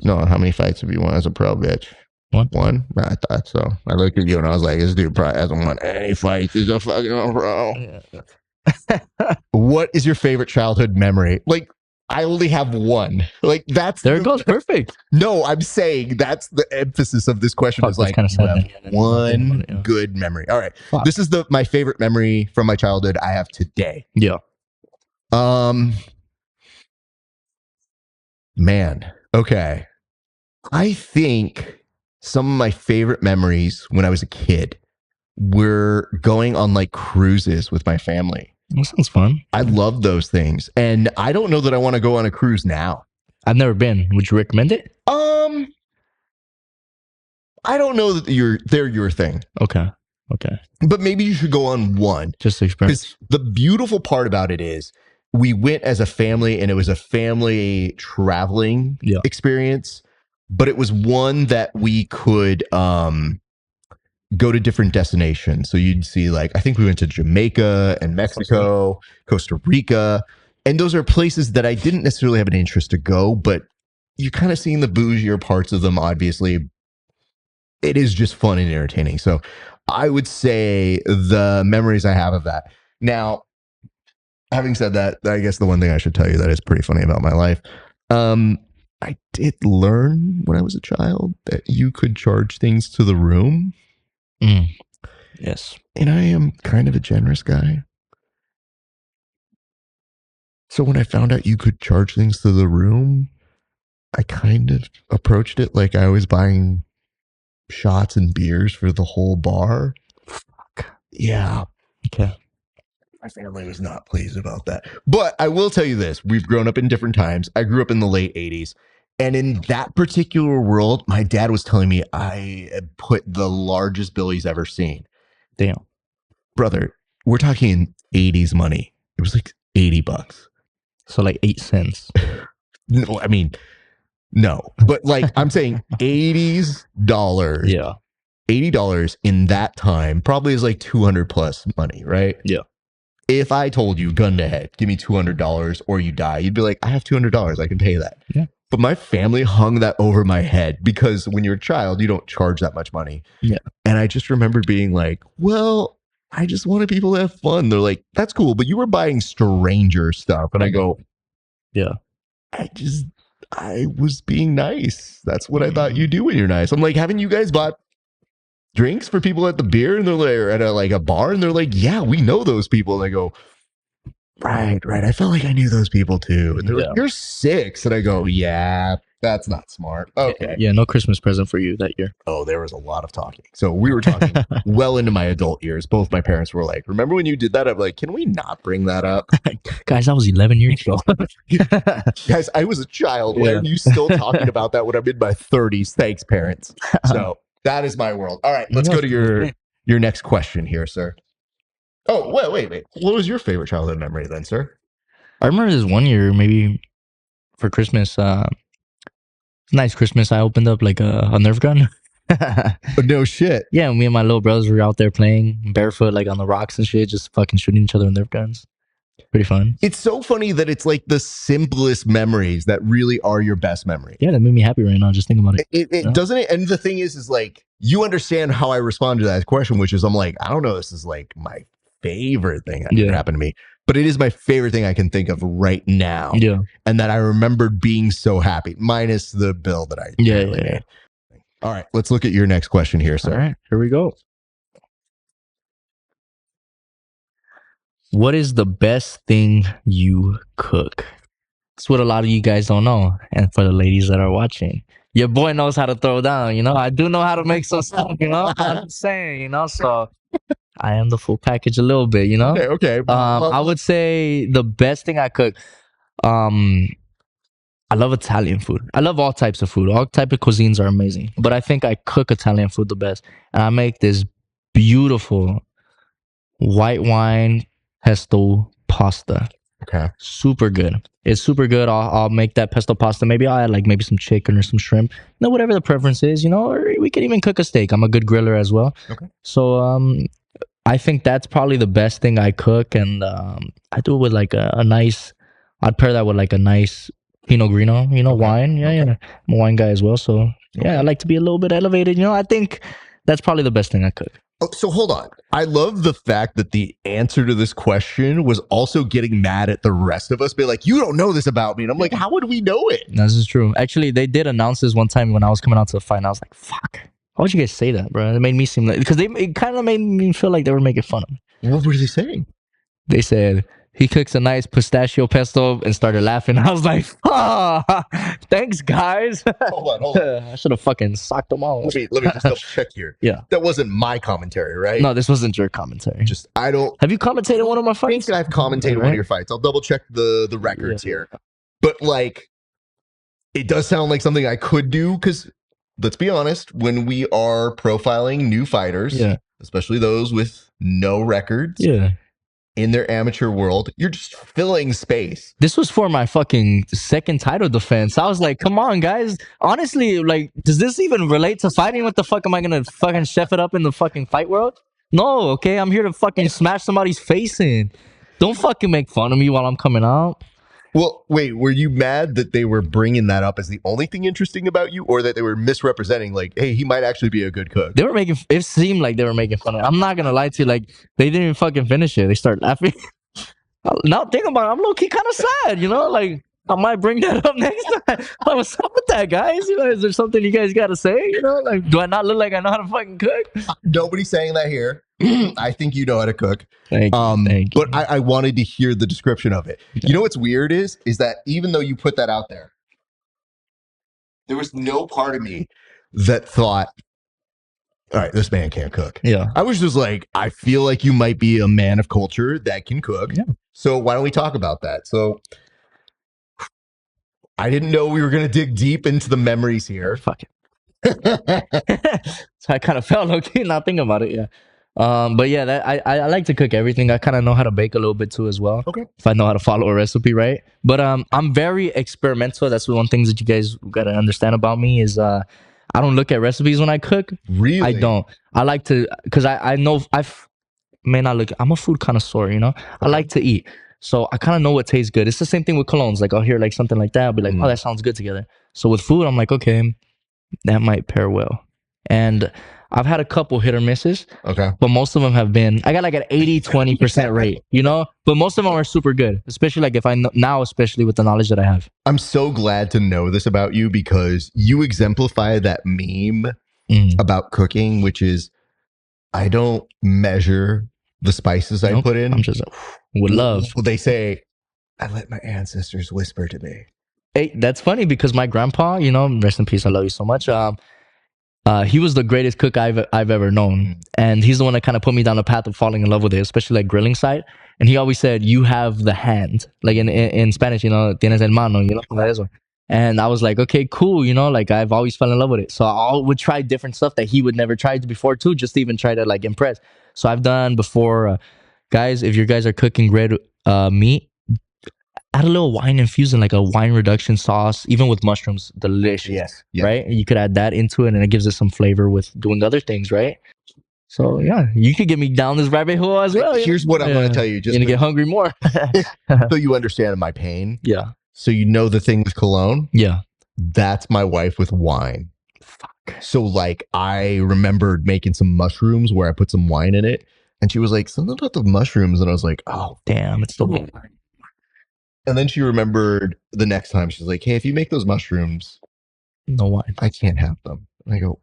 A: No, how many fights have you won as a pro, bitch? One? I thought so. I looked at you and I was like, this dude probably hasn't won any fights. He's a fucking pro. Yeah. What is your favorite childhood memory? Like, I only have one. Like, that's
B: there it goes. Perfect.
A: No, I'm saying that's the emphasis of this question. Fuck, is like, kind of sad, one good memory. All right. Fuck. This is my favorite memory from my childhood I have today.
B: Yeah.
A: Man. Okay. I think some of my favorite memories when I was a kid were going on like cruises with my family.
B: That sounds fun.
A: I love those things. And I don't know that I want to go on a cruise now.
B: I've never been. Would you recommend it?
A: I don't know that they're your thing.
B: Okay.
A: But maybe you should go on one.
B: Just to experience.
A: Because the beautiful part about it is we went as a family and it was a family traveling experience. But it was one that we could go to different destinations. So you'd see, like, I think we went to Jamaica and Mexico, Costa Rica. And those are places that I didn't necessarily have an interest to go, but you're kind of seeing the bougier parts of them, obviously. It is just fun and entertaining. So I would say the memories I have of that. Now, having said that, I guess the one thing I should tell you that is pretty funny about my life, I did learn when I was a child that you could charge things to the room.
B: Yes.
A: And I am kind of a generous guy. So when I found out you could charge things to the room, I kind of approached it like I was buying shots and beers for the whole bar. Fuck. Yeah.
B: Okay.
A: My family was not pleased about that. But I will tell you this. We've grown up in different times. I grew up in the late 80s. And in that particular world, my dad was telling me I had put the largest bill he's ever seen.
B: Damn.
A: Brother, we're talking 80s money. It was like $80.
B: So like 8 cents.
A: No, I mean, no. But like I'm saying $80.
B: Yeah.
A: $80 in that time probably is like 200 plus money, right?
B: Yeah.
A: If I told you, gun to head, give me $200 or you die, you'd be like, I have $200. I can pay that.
B: Yeah.
A: But my family hung that over my head because when you're a child, you don't charge that much money.
B: Yeah.
A: And I just remember being like, well, I just wanted people to have fun. They're like, that's cool, but you were buying stranger stuff. And I go,
B: yeah,
A: I was being nice. That's what I thought you do when you're nice. I'm like, haven't you guys bought drinks for people at the beer? And they're like, or at a bar? And they're like, yeah, we know those people. And I go, right. I felt like I knew those people too. And they're like, you're 6. And I go, yeah, that's not smart. Okay.
B: Yeah, no Christmas present for you that year.
A: Oh, there was a lot of talking. So we were talking well into my adult years. Both my parents were like, remember when you did that? I'm like, can we not bring that up?
B: Guys, that was 11 years ago.
A: Guys, I was a child. Why are you still talking about that when I'm in my 30s? Thanks, parents. So that is my world. All right, let's go to your next question here, sir. Oh, wait. What was your favorite childhood memory then, sir?
B: I remember this one year, maybe for Christmas, nice Christmas, I opened up like a Nerf gun.
A: No shit.
B: Yeah, me and my little brothers were out there playing barefoot, like on the rocks and shit, just fucking shooting each other with Nerf guns. Pretty fun.
A: It's so funny that it's like the simplest memories that really are your best memory.
B: Yeah, that made me happy right now, just thinking about it.
A: It doesn't it? And the thing is like, you understand how I respond to that question, which is I'm like, I don't know, this is like my favorite thing that ever happened to me. But it is my favorite thing I can think of right now.
B: Yeah.
A: And that I remembered being so happy, minus the bill that I made. All right, let's look at your next question here, sir.
B: All right, here we go. What is the best thing you cook? That's what a lot of you guys don't know. And for the ladies that are watching, your boy knows how to throw down, you know? I do know how to make some stuff, you know? I'm saying, you know? So I am the full package a little bit, you know?
A: Okay.
B: I would say the best thing I cook, I love Italian food. I love all types of food. All type of cuisines are amazing. But I think I cook Italian food the best. And I make this beautiful white wine pesto pasta.
A: Okay.
B: Super good. It's super good. I'll make that pesto pasta. Maybe I'll add like maybe some chicken or some shrimp. Whatever the preference is, or we could even cook a steak. I'm a good griller as well.
A: Okay.
B: So I think that's probably the best thing I cook, and I do it with like a nice. I'd pair that with like a nice Pinot Grigio, wine. Yeah, yeah. I'm a wine guy as well, so yeah, I like to be a little bit elevated. I think that's probably the best thing I cook.
A: Oh, so hold on. I love the fact that the answer to this question was also getting mad at the rest of us, be like, you don't know this about me. And I'm like, how would we know it?
B: This is true. Actually, they did announce this one time when I was coming out to the fight, and I was like, fuck. Why would you guys say that, bro? It made me seem like, because it kind of made me feel like they were making fun of me.
A: What were they saying?
B: They said, he cooks a nice pistachio pesto, and started laughing. I was like, thanks, guys.
A: Hold on.
B: I should have fucking socked them all.
A: Let me just double check here.
B: Yeah.
A: That wasn't my commentary, right?
B: No, this wasn't your commentary.
A: Have
B: you commentated one of my fights?
A: I think I've commentated one of your fights. I'll double check the records here. But like, it does sound like something I could do, because let's be honest, when we are profiling new fighters, especially those with no records, in their amateur world, you're just filling space.
B: This was for my fucking second title defense. I was like, come on, guys. Honestly, like, does this even relate to fighting? What the fuck am I gonna fucking chef it up in the fucking fight world? No, okay? I'm here to fucking smash somebody's face in. Don't fucking make fun of me while I'm coming out.
A: Well, wait, were you mad that they were bringing that up as the only thing interesting about you, or that they were misrepresenting, like, hey, he might actually be a good cook?
B: It seemed like they were making fun of it. I'm not gonna lie to you, like, they didn't even fucking finish it. They started laughing. Now think about it, I'm low-key kind of sad, like, I might bring that up next time. Like, what's up with that, guys? Is there something you guys gotta say? Like, do I not look like I know how to fucking cook?
A: Nobody's saying that here. I think you know how to cook.
B: Thank you.
A: But I wanted to hear the description of it. You know what's weird is that even though you put that out there, there was no part of me that thought, all right, this man can't cook.
B: Yeah.
A: I was just like, I feel like you might be a man of culture that can cook. Yeah. So why don't we talk about that? So I didn't know we were going to dig deep into the memories here.
B: Fuck it. So I kind of felt okay not thinking about it. Yeah. But yeah, I like to cook everything. I kind of know how to bake a little bit too as well.
A: Okay.
B: If I know how to follow a recipe, right? But I'm very experimental. That's one thing that you guys gotta understand about me is I don't look at recipes when I cook.
A: Really?
B: I don't. I like to, because I know may not look. I'm a food connoisseur. Okay. I like to eat, so I kind of know what tastes good. It's the same thing with colognes. Like I'll hear like something like that, I'll be like, oh, that sounds good together. So with food, I'm like, okay, that might pair well. And I've had a couple hit or misses.
A: Okay.
B: But most of them have been, I got like an 80-20% rate, But most of them are super good, especially like if I know now, especially with the knowledge that I have.
A: I'm so glad to know this about you, because you exemplify that meme about cooking, which is, I don't measure the spices I put in.
B: I'm just with love.
A: Well, they say, I let my ancestors whisper to me.
B: Hey, that's funny, because my grandpa, rest in peace, I love you so much. He was the greatest cook I've ever known, and he's the one that kind of put me down the path of falling in love with it, especially like grilling side. And he always said, "You have the hand," like in Spanish, "Tienes el mano," And I was like, okay, cool, like I've always fell in love with it. So I would try different stuff that he would never try before too, just to even try to like impress. So I've done before, guys. If you guys are cooking red meat, add a little wine infusion, like a wine reduction sauce, even with mushrooms, delicious.
A: Yes.
B: Right? You could add that into it, and it gives it some flavor with doing other things, right? So yeah, you could get me down this rabbit hole as well.
A: Here's what I'm going to tell you.
B: Just you're going to get hungry more.
A: So you understand my pain.
B: Yeah.
A: So you know the thing with cologne?
B: Yeah.
A: That's my wife with wine. Fuck. So like I remembered making some mushrooms where I put some wine in it, and she was like, something about the mushrooms, and I was like, oh
B: damn, it's the wine.
A: And then she remembered the next time. She's like, hey, if you make those mushrooms,
B: no wine,
A: I can't have them. And I go,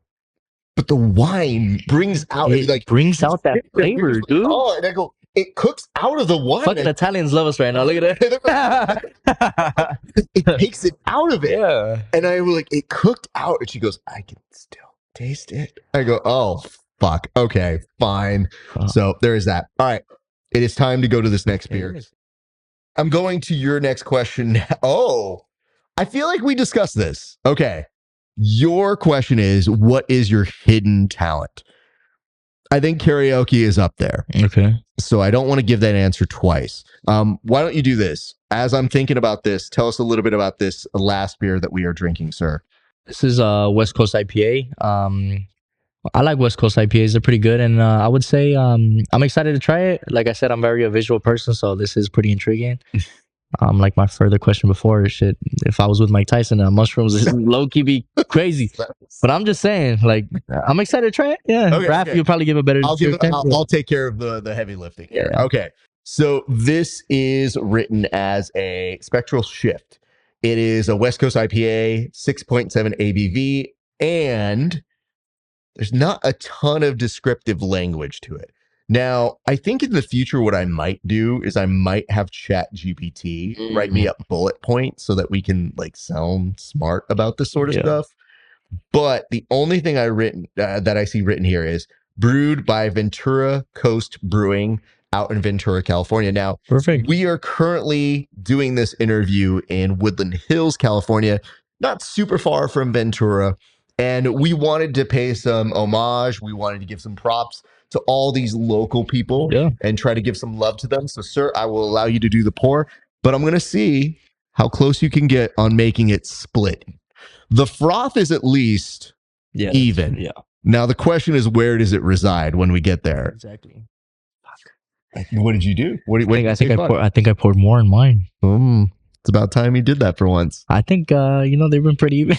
A: but the wine brings out
B: that flavor, dude.
A: Oh, and I go, it cooks out of the wine.
B: Fucking Italians love us right now. Look at
A: that. It takes it out of it.
B: Yeah.
A: And I was like, it cooked out. And she goes, I can still taste it. I go, oh, fuck. Okay, fine. So there is that. All right. It is time to go to this next beer. I'm going to your next question. Oh, I feel like we discussed this. Okay. Your question is, what is your hidden talent? I think karaoke is up there.
B: Okay.
A: So I don't want to give that answer twice. Why don't you do this? As I'm thinking about this, tell us a little bit about this last beer that we are drinking, sir.
B: This is West Coast IPA. I like West Coast IPAs. They're pretty good. And I would say I'm excited to try it. Like I said, I'm very a visual person, so this is pretty intriguing. Like my further question before, shit, if I was with Mike Tyson, mushrooms is low key be crazy. But I'm just saying, like, I'm excited to try it. Yeah,
A: Okay,
B: Raph,
A: okay.
B: you'll probably give a better.
A: I'll take care of the heavy lifting here.
B: Yeah.
A: Okay, so this is written as a spectral shift. It is a West Coast IPA, 6.7 ABV, and there's not a ton of descriptive language to it. Now, I think in the future, what I might do is I might have Chat GPT write me up bullet points so that we can like sound smart about this sort of stuff. But the only thing that I see written here is brewed by Ventura Coast Brewing out in Ventura, California. Now,
B: Perfect.
A: We are currently doing this interview in Woodland Hills, California, not super far from Ventura. And we wanted to pay some homage. We wanted to give some props to all these local people and try to give some love to them. So, sir, I will allow you to do the pour, but I'm going to see how close you can get on making it split. The froth is at least even.
B: Yeah.
A: Now, the question is, where does it reside when we get there?
B: Exactly.
A: What did you do?
B: I think I poured more in mine.
A: It's about time you did that for once.
B: I think they've been pretty even.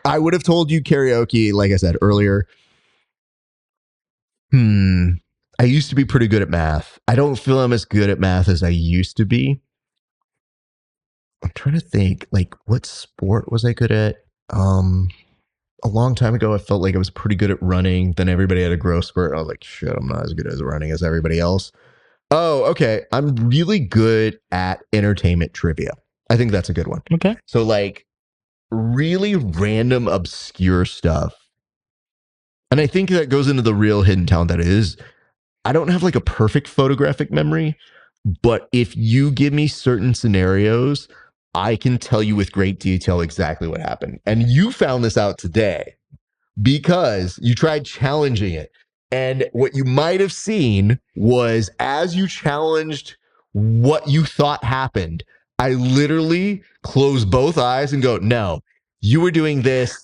A: I would have told you karaoke, like I said earlier. I used to be pretty good at math. I don't feel I'm as good at math as I used to be. I'm trying to think, like, what sport was I good at? A long time ago, I felt like I was pretty good at running. Then everybody had a growth spurt. I was like, shit, I'm not as good at running as everybody else. Oh, okay. I'm really good at entertainment trivia. I think that's a good one.
B: Okay.
A: So, like, really random, obscure stuff. And I think that goes into the real hidden talent that is. I don't have like a perfect photographic memory, but if you give me certain scenarios, I can tell you with great detail exactly what happened. And you found this out today because you tried challenging it. And what you might have seen was as you challenged what you thought happened, I literally closed both eyes and go, no, you were doing this,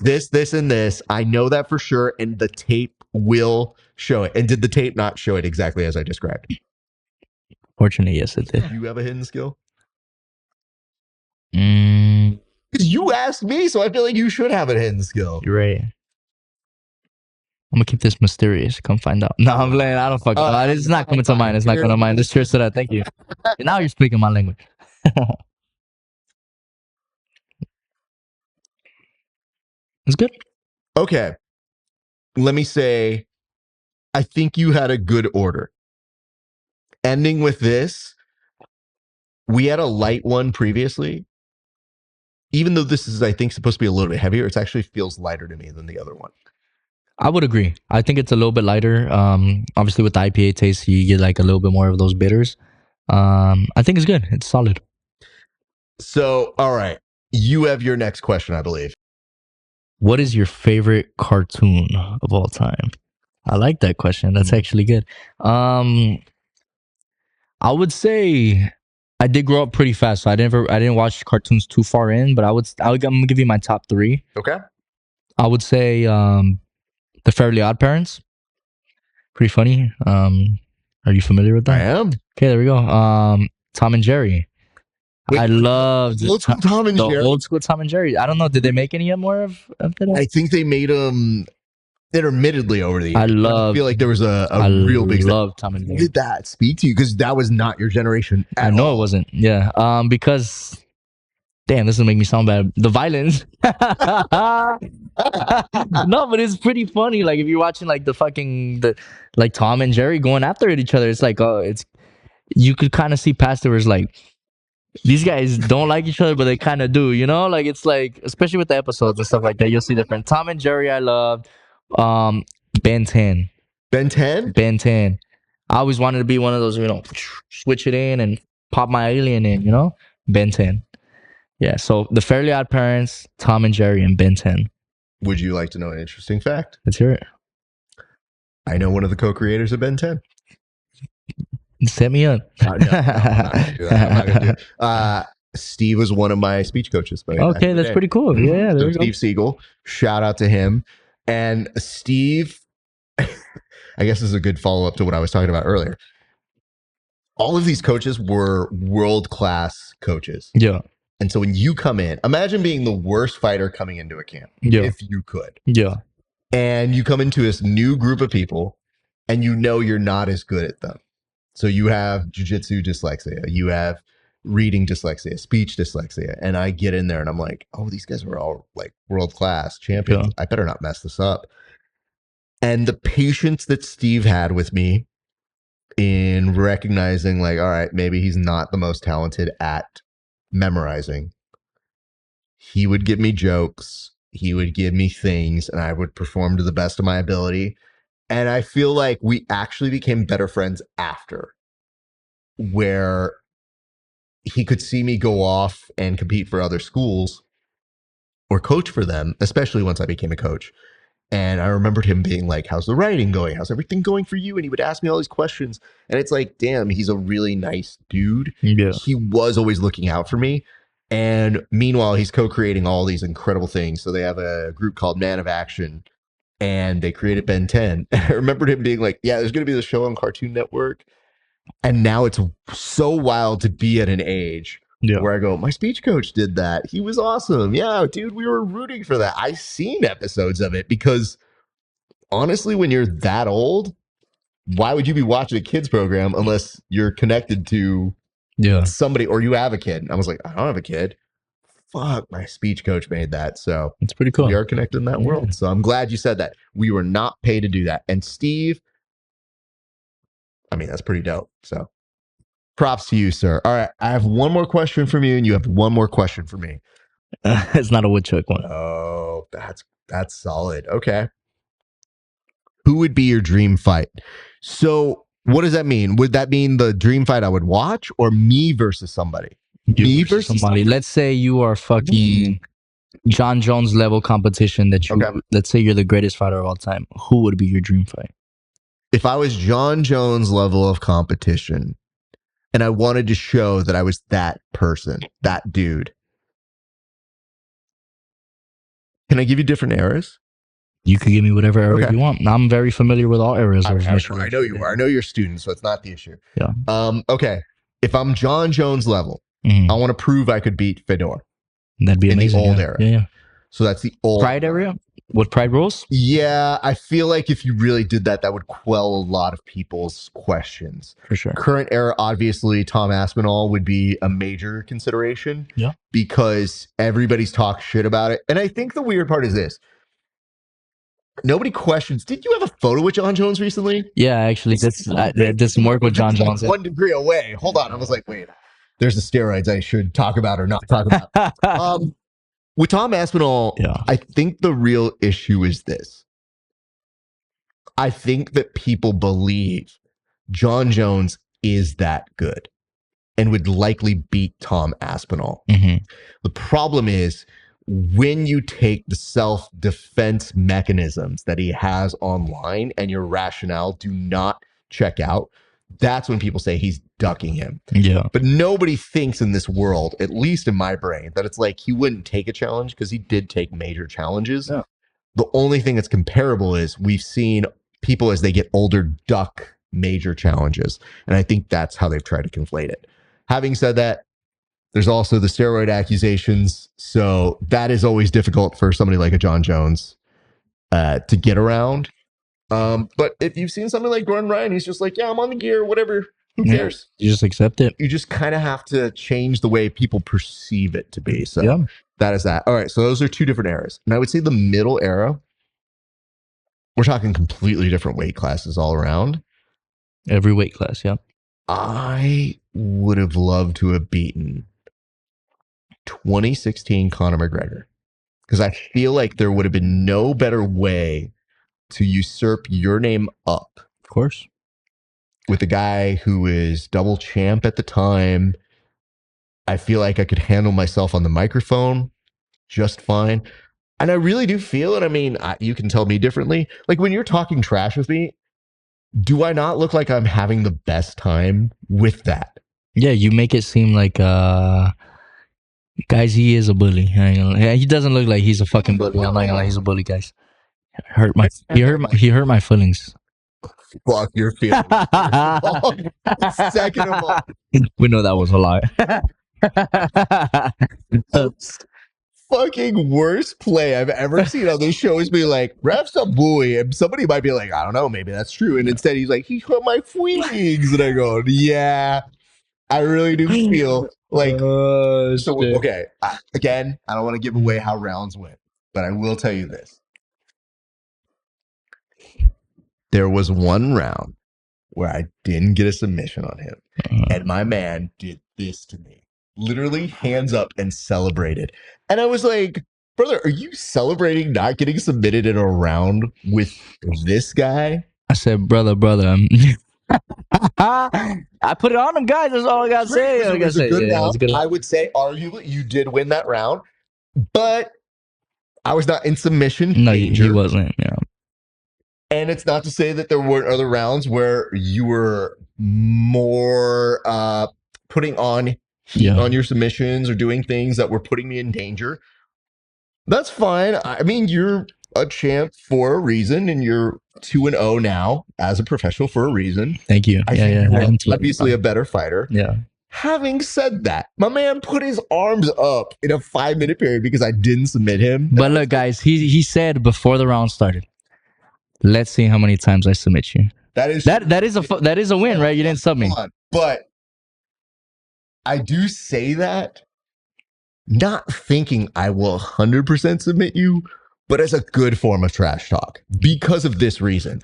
A: and this. I know that for sure. And the tape will show it. And did the tape not show it exactly as I described?
B: Fortunately, yes, it did.
A: Do you have a hidden skill?
B: Because
A: you asked me, so I feel like you should have a hidden skill.
B: You're right. I'm gonna keep this mysterious. Come find out. No, I'm playing. I don't fucking know. It's not coming to mind. It's not coming to mind. Just cheers to that. Thank you. Now you're speaking my language. It's good.
A: Okay. Let me say, I think you had a good order. Ending with this, we had a light one previously. Even though this is, I think, supposed to be a little bit heavier, it actually feels lighter to me than the other one.
B: I would agree. I think it's a little bit lighter. Obviously, with the IPA taste, you get like a little bit more of those bitters. I think it's good. It's solid.
A: So, all right. You have your next question, I believe.
B: What is your favorite cartoon of all time? I like that question. That's actually good. I would say I did grow up pretty fast, so I didn't watch cartoons too far in, but I'm gonna give you my top 3.
A: Okay.
B: I would say The Fairly Odd Parents. Pretty funny. Are you familiar with that?
A: I am.
B: Okay, there we go. Tom and Jerry.
A: Wait,
B: I loved
A: old school Tom and Jerry.
B: Old school Tom and Jerry. I don't know. Did they make any more of that?
A: I think they made them intermittently over the years.
B: I
A: feel like there was a real big.
B: I love Tom and Jerry.
A: Did that speak to you? Because that was not your generation.
B: I know it wasn't. Yeah. Because, damn, this will make me sound bad. The violence. No, but it's pretty funny. Like if you're watching like like Tom and Jerry going after each other, it's like you could kind of see past it where it's like these guys don't like each other, but they kind of do, you know? Like it's like, especially with the episodes and stuff like that, you'll see different. Tom and Jerry, I loved. Ben 10.
A: Ben 10?
B: Ben 10. I always wanted to be one of those, switch it in and pop my alien in, you know? Ben 10. Yeah, so the Fairly Odd Parents, Tom and Jerry, and Ben 10.
A: Would you like to know an interesting fact?
B: Let's hear it.
A: I know one of the co-creators of Ben 10.
B: Set me up.
A: No, I'm not going to do that. I'm not going to do it. Steve was one of my speech coaches.
B: Okay, that's pretty cool. Yeah, there
A: so
B: we go.
A: Steve Siegel, shout out to him. And Steve, I guess this is a good follow-up to what I was talking about earlier. All of these coaches were world-class coaches.
B: Yeah.
A: And so when you come in, imagine being the worst fighter coming into a camp, if you could.
B: Yeah.
A: And you come into this new group of people and you know you're not as good at them. So you have Jiu-Jitsu dyslexia, you have reading dyslexia, speech dyslexia. And I get in there and I'm like, oh, these guys are all like world-class champions. I better not mess this up. And the patience that Steve had with me in recognizing like, all right, maybe he's not the most talented at memorizing. He would give me jokes. He would give me things and I would perform to the best of my ability. And I feel like we actually became better friends after, where he could see me go off and compete for other schools or coach for them, especially once I became a coach. And I remembered him being like, how's the writing going? How's everything going for you? And he would ask me all these questions. And it's like, damn, he's a really nice dude.
B: Yeah.
A: He was always looking out for me. And meanwhile, he's co-creating all these incredible things. So they have a group called Man of Action and they created Ben 10. I remembered him being like, yeah, there's going to be the show on Cartoon Network. And now it's so wild to be at an age where I go, my speech coach did that. He was awesome. Yeah, dude, we were rooting for that. I've seen episodes of it because honestly, when you're that old, why would you be watching a kids program unless you're connected to somebody or you have a kid? And I was like, I don't have a kid. Fuck, my speech coach made that. So
B: it's pretty cool.
A: We are connected in that world. So I'm glad you said that. We were not paid to do that. And Steve, I mean, that's pretty dope. So props to you, sir. All right. I have one more question from you, and you have one more question for me.
B: It's not a woodchuck one.
A: Oh, that's solid. Okay. Who would be your dream fight? So what does that mean? Would that mean the dream fight I would watch or me versus somebody?
B: Me versus somebody. Let's say you are fucking John Jones level competition that you, let's say you're the greatest fighter of all time. Who would be your dream fight?
A: If I was John Jones level of competition and I wanted to show that I was that person, that dude, can I give you different eras?
B: You could give me whatever era you want. I'm very familiar with all eras.
A: I know you are. I know you're a student, so it's not the issue.
B: Yeah.
A: Okay. If I'm John Jones level, I want to prove I could beat Fedor.
B: That'd be amazing.
A: In the old era.
B: Yeah.
A: So that's the old
B: Pride area? With Pride rules?
A: Yeah, I feel like if you really did that, that would quell a lot of people's questions.
B: For sure.
A: Current era, obviously, Tom Aspinall would be a major consideration.
B: Yeah.
A: Because everybody's talked shit about it. And I think the weird part is this. Nobody questions. Did you have a photo with John Jones recently?
B: Yeah, actually, did some work with John Jones.
A: 1 degree away. Hold on. I was like, wait, there's the steroids I should talk about or not talk about. With Tom Aspinall, I think the real issue is this. I think that people believe John Jones is that good and would likely beat Tom Aspinall.
B: Mm-hmm.
A: The problem is when you take the self-defense mechanisms that he has online and your rationale do not check out, that's when people say he's ducking him.
B: Yeah.
A: But nobody thinks in this world, at least in my brain, that it's like he wouldn't take a challenge because he did take major challenges.
B: Yeah.
A: The only thing that's comparable is we've seen people as they get older duck major challenges. And I think that's how they've tried to conflate it. Having said that, there's also the steroid accusations. So that is always difficult for somebody like a John Jones to get around. But if you've seen something like Gordon Ryan, he's just like, yeah, I'm on the gear, whatever. Who cares?
B: You just accept it.
A: You just kind of have to change the way people perceive it to be. So that is that. All right. So those are two different eras. And I would say the middle era, we're talking completely different weight classes all around.
B: Every weight class, yeah.
A: I would have loved to have beaten 2016 Conor McGregor because I feel like there would have been no better way to usurp your name up.
B: Of course.
A: with a guy who is double champ at the time. I feel like I could handle myself on the microphone just fine. And I really do feel it. I mean, you can tell me differently. Like when you're talking trash with me, do I not look like I'm having the best time with that?
B: Yeah, you make it seem like guys, he is a bully. I ain't gonna lie. He doesn't look like he's a fucking bully. I'm not gonna lie, he's a bully, guys. He hurt my feelings.
A: Fuck your feelings. Second of all,
B: we know that was a lie.
A: Fucking worst play I've ever seen on this show is be like, ref's a bully. And somebody might be like, I don't know, maybe that's true. And instead he's like, he hurt my feelings. And I go, yeah, I really do feel like, okay. Again, I don't want to give away how rounds went, but I will tell you this. There was one round where I didn't get a submission on him. And my man did this to me. Literally hands up and celebrated. And I was like, brother, are you celebrating not getting submitted in a round with this guy?
B: I said, brother. I put it on him, guys. That's all I got to say.
A: It was a good round. I would say, arguably, you did win that round. But I was not in submission danger.
B: He wasn't, yeah.
A: And it's not to say that there weren't other rounds where you were more putting on heat on your submissions or doing things that were putting me in danger. That's fine. I mean, you're a champ for a reason, and you're 2-0 now as a professional for a reason.
B: Thank you.
A: I think you're obviously a better fighter.
B: Yeah.
A: Having said that, my man put his arms up in a 5-minute period because I didn't submit him.
B: But look, guys, he said before the round started, let's see how many times I submit you. That is a win, right? You didn't sub me.
A: But I do say that not thinking I will 100% submit you, but as a good form of trash talk because of this reason.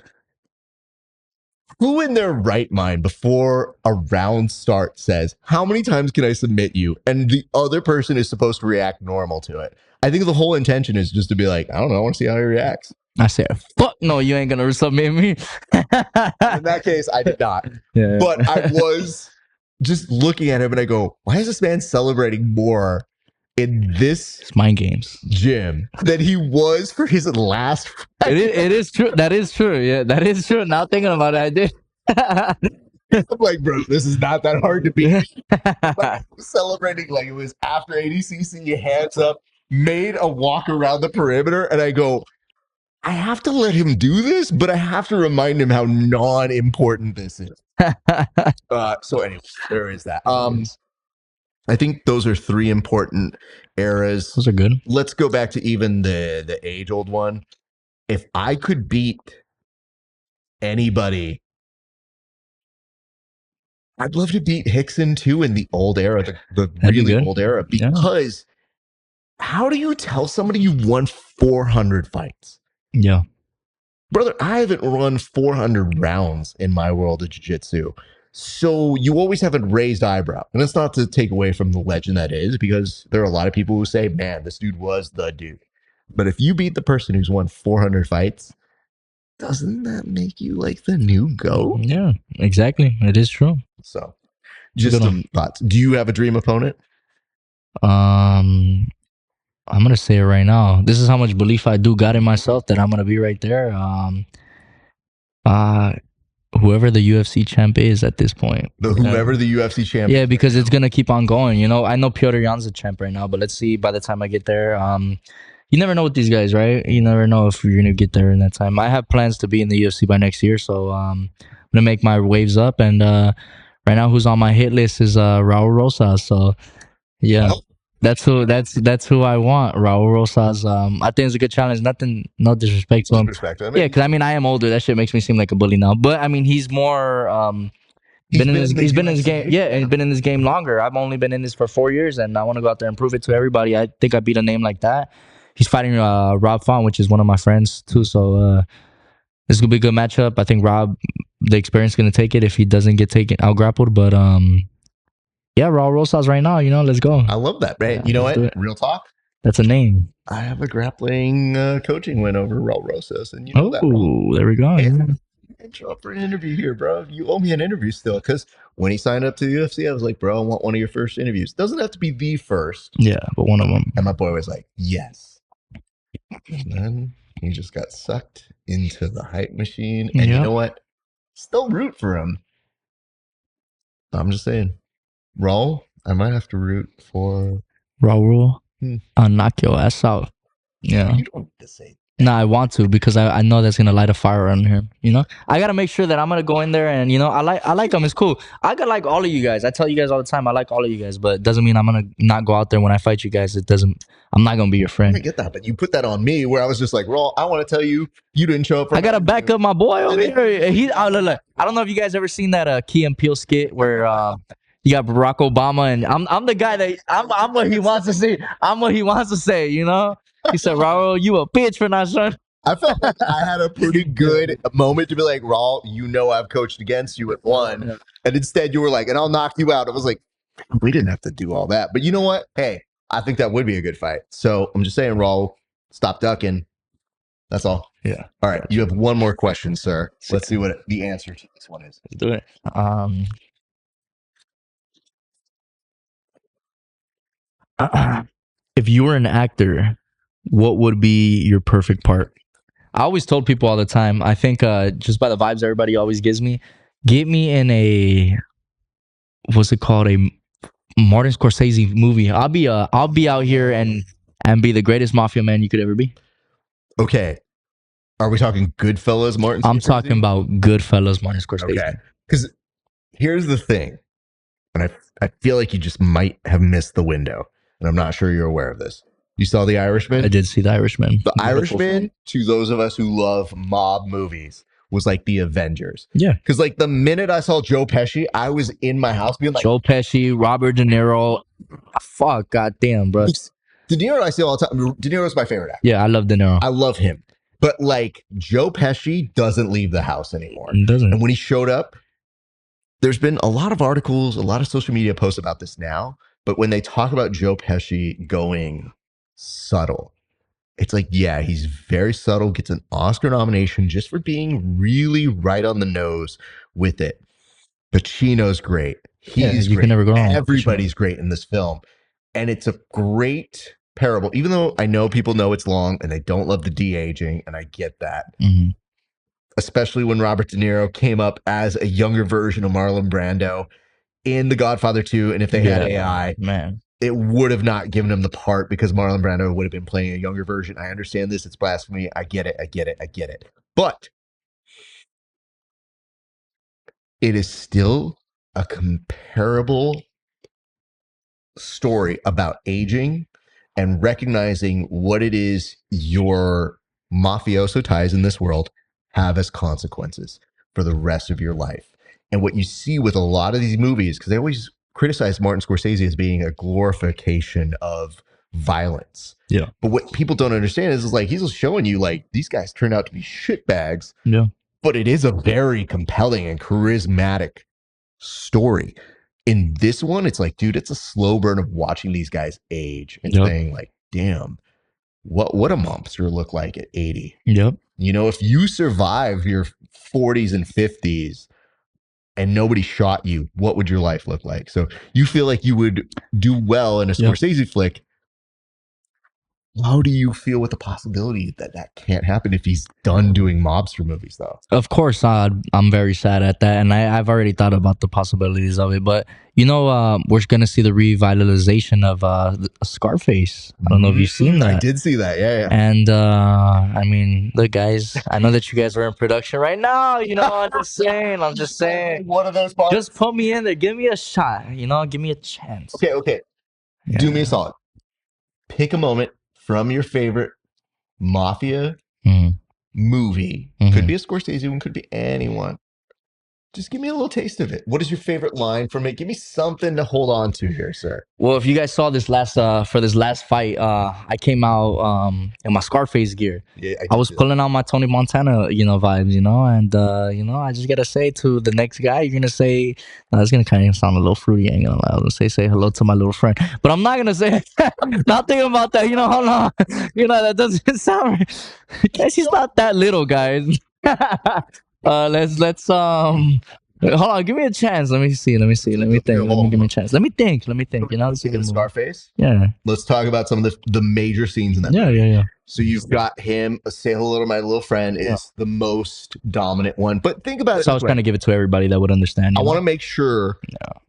A: Who in their right mind before a round start says, how many times can I submit you? And the other person is supposed to react normal to it. I think the whole intention is just to be like, I don't know, I want to see how he reacts.
B: I said, fuck no, you ain't gonna submit me.
A: In that case, I did not. Yeah. But I was just looking at him and I go, why is this man celebrating more in this
B: mind games
A: gym than he was for his last fight?
B: It is true. That is true. Yeah, that is true. Now thinking about it, I did.
A: I'm like, bro, this is not that hard to beat. Like, celebrating like it was after ADCC, hands up, made a walk around the perimeter, and I go, I have to let him do this, but I have to remind him how non-important this is. So anyway, there is that. I think those are three important eras.
B: Those are good.
A: Let's go back to even the age-old one. If I could beat anybody, I'd love to beat Hickson too in the old era, the really old era, because how do you tell somebody you won 400 fights?
B: Yeah.
A: Brother, I haven't run 400 rounds in my world of jiu-jitsu. So you always have a raised eyebrow. And it's not to take away from the legend that is, because there are a lot of people who say, man, this dude was the dude. But if you beat the person who's won 400 fights, doesn't that make you like the new GOAT?
B: Yeah, exactly. It is true.
A: So just some thoughts. Do you have a dream opponent?
B: I'm going to say it right now. This is how much belief I do got in myself that I'm going to be right there. Whoever the UFC champ is at this point.
A: Whoever the UFC champ is.
B: Yeah, because it's going to keep on going. You know, I know Piotr Jan's the champ right now, but let's see by the time I get there. You never know with these guys, right? You never know if you're going to get there in that time. I have plans to be in the UFC by next year, so I'm going to make my waves up. And right now, who's on my hit list is Raul Rosas. So, yeah. That's who I want, Raul Rosas. I think it's a good challenge. No disrespect to him. Yeah, because I mean I am older. That shit makes me seem like a bully now. But I mean he's more he's been in this game. Yeah, he's been in this game longer. I've only been in this for 4 years, and I want to go out there and prove it to everybody. I think I beat a name like that. He's fighting Rob Font, which is one of my friends too. So this is gonna be a good matchup. I think Rob, the experience, is gonna take it if he doesn't get out grappled. But yeah, Raul Rosas right now, let's go.
A: I love that, man. Yeah, you know what? Real talk.
B: That's a name.
A: I have a grappling coaching win over Raul Rosas, and you know that.
B: Oh, there we go.
A: And show up for an interview here, bro. You owe me an interview still. Because when he signed up to the UFC, I was like, bro, I want one of your first interviews. Doesn't have to be the first.
B: Yeah, but one of them.
A: And my boy was like, yes. And then he just got sucked into the hype machine. And you know what? Still root for him. I'm just saying, Raul, I might have to root for
B: Raul. I'll knock your ass out. Yeah.
A: You don't need to say.
B: Nah, I want to because I know that's gonna light a fire on him. You know, I gotta make sure that I'm gonna go in there and I like him. It's cool. I could like all of you guys. I tell you guys all the time I like all of you guys, but it doesn't mean I'm gonna not go out there when I fight you guys. It doesn't. I'm not gonna be your friend.
A: I get that, but you put that on me where I was just like, Raul, I want to tell you didn't show up. For
B: I gotta back up my boy over here. Look. I don't know if you guys ever seen that Key and Peele skit where you got Barack Obama and I'm the guy that I'm what he wants to say. I'm what he wants to say. You know. He said, Raul, you a bitch for not showing.
A: I felt like I had a pretty good moment to be like, Raul, I've coached against you at one. Yeah. And instead you were like, and I'll knock you out. I was like, we didn't have to do all that. But you know what? Hey, I think that would be a good fight. So I'm just saying, Raul, stop ducking. That's all.
B: Yeah.
A: All right. You have one more question, sir. Let's see what the answer to this one is.
B: Let's do it. If you were an actor, what would be your perfect part? I always told people all the time, I think just by the vibes everybody always gives me, get me in a, what's it called? A Martin Scorsese movie. I'll be out here and be the greatest mafia man you could ever be.
A: Okay. Are we talking Goodfellas, Martin Scorsese?
B: I'm talking about Goodfellas, Martin Scorsese.
A: Okay. Because here's the thing, and I feel like you just might have missed the window, and I'm not sure you're aware of this. You saw The Irishman?
B: I did see The Irishman.
A: The Irishman, to those of us who love mob movies, was like the Avengers.
B: Yeah.
A: Because like the minute I saw Joe Pesci, I was in my house being like...
B: Joe Pesci, Robert De Niro. Fuck, goddamn, bro.
A: De Niro I see all the time. De Niro's my favorite actor.
B: Yeah, I love De Niro.
A: I love him. But like Joe Pesci doesn't leave the house anymore.
B: He doesn't.
A: And when he showed up, there's been a lot of articles, a lot of social media posts about this now. But when they talk about Joe Pesci going... subtle, it's like, yeah, he's very subtle, gets an Oscar nomination just for being really right on the nose with it. Pacino's great. He's
B: you
A: great.
B: Can never go wrong.
A: Everybody's great in this film. And it's a great parable, even though I know people know it's long and they don't love the de-aging, and I get that.
B: Mm-hmm.
A: Especially when Robert De Niro came up as a younger version of Marlon Brando in The Godfather 2, and if they had AI,
B: man,
A: it would have not given him the part because Marlon Brando would have been playing a younger version. I understand this. It's blasphemy. I get it. But it is still a comparable story about aging and recognizing what it is your mafioso ties in this world have as consequences for the rest of your life. And what you see with a lot of these movies, because they always criticize Martin Scorsese as being a glorification of violence.
B: Yeah.
A: But what people don't understand is like he's showing you like these guys turned out to be shitbags.
B: Yeah.
A: But it is a very compelling and charismatic story. In this one, it's like, dude, it's a slow burn of watching these guys age and saying like, damn, what a monster look like at 80.
B: Yep.
A: You know, if you survive your 40s and 50s and nobody shot you, what would your life look like? So you feel like you would do well in a Scorsese flick. How do you feel with the possibility that that can't happen if he's done doing mobster movies, though?
B: Of course, I'm very sad at that, and I've already thought about the possibilities of it. But we're gonna see the revitalization of Scarface. I don't know if you've seen that.
A: I did see that, yeah.
B: And I mean, look, guys, I know that you guys are in production right now. I'm just saying.
A: One of those parts.
B: Just put me in there. Give me a shot. Give me a chance.
A: Okay. Yeah. Do me a solid. Pick a moment from your favorite mafia movie. Could be a Scorsese one, could be anyone. Just give me a little taste of it. What is your favorite line from it? Give me something to hold on to here, sir.
B: Well, if you guys saw this last fight, I came out in my Scarface gear.
A: Yeah,
B: I was pulling out my Tony Montana, vibes, and I just gotta say to the next guy, you're gonna say, it's gonna kind of sound a little fruity. I ain't gonna lie. I was gonna say hello to my little friend, but I'm not gonna say. Not thinking about that. Hold on. That doesn't sound right. Guys, he's not that little, guys. Let's hold on, give me a chance. Let me think. Let me give me a chance. Let me think. You know, this is a good movie.
A: Scarface.
B: Yeah.
A: Let's talk about some of the major scenes in that.
B: Yeah.
A: So you've got him. Say hello to my little friend is the most dominant one. But think about it.
B: So I was trying to give it to everybody that would understand.
A: I want to make sure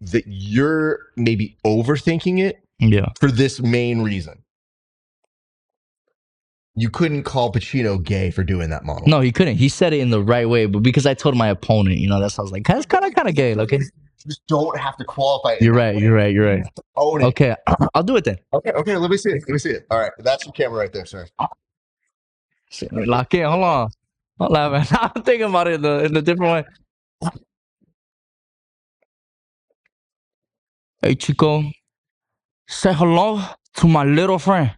A: that you're maybe overthinking it.
B: Yeah.
A: For this main reason. You couldn't call Pacino gay for doing that model.
B: No, he couldn't. He said it in the right way, but because I told my opponent, you know, that's how I was like, that's kind of gay. Okay.
A: You just don't have to qualify.
B: You're right.
A: Own it.
B: Okay, I'll do it then.
A: Okay. Let me see it. All right, that's your camera right there, sir.
B: Lock in. Hold on, man. I'm thinking about it in a different way. Hey, Chico, say hello to my little friend.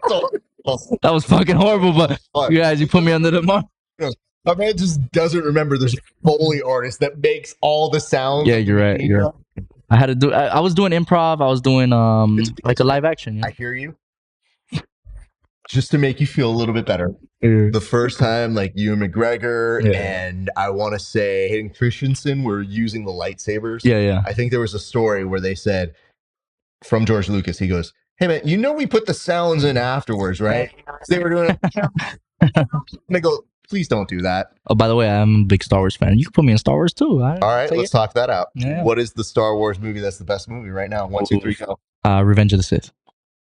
B: That was fucking horrible, but you guys, you put me under the mark.
A: My man just doesn't remember there's a Foley artist that makes all the sounds.
B: Yeah, you're right. I had to do. I was doing improv. I was doing like a live action.
A: I hear you. Just to make you feel a little bit better. The first time, like you and McGregor and I want to say Hayden Christensen were using the lightsabers.
B: Yeah.
A: I think there was a story where they said from George Lucas, he goes, "Hey man, you know we put the sounds in afterwards, right?" So they were doing it. And they go, "Please don't do that."
B: Oh, by the way, I'm a big Star Wars fan. You can put me in Star Wars too.
A: All right, let's talk that out.
B: Yeah.
A: What is the Star Wars movie that's the best movie right now? 1, 2, 3, go.
B: Revenge of the Sith.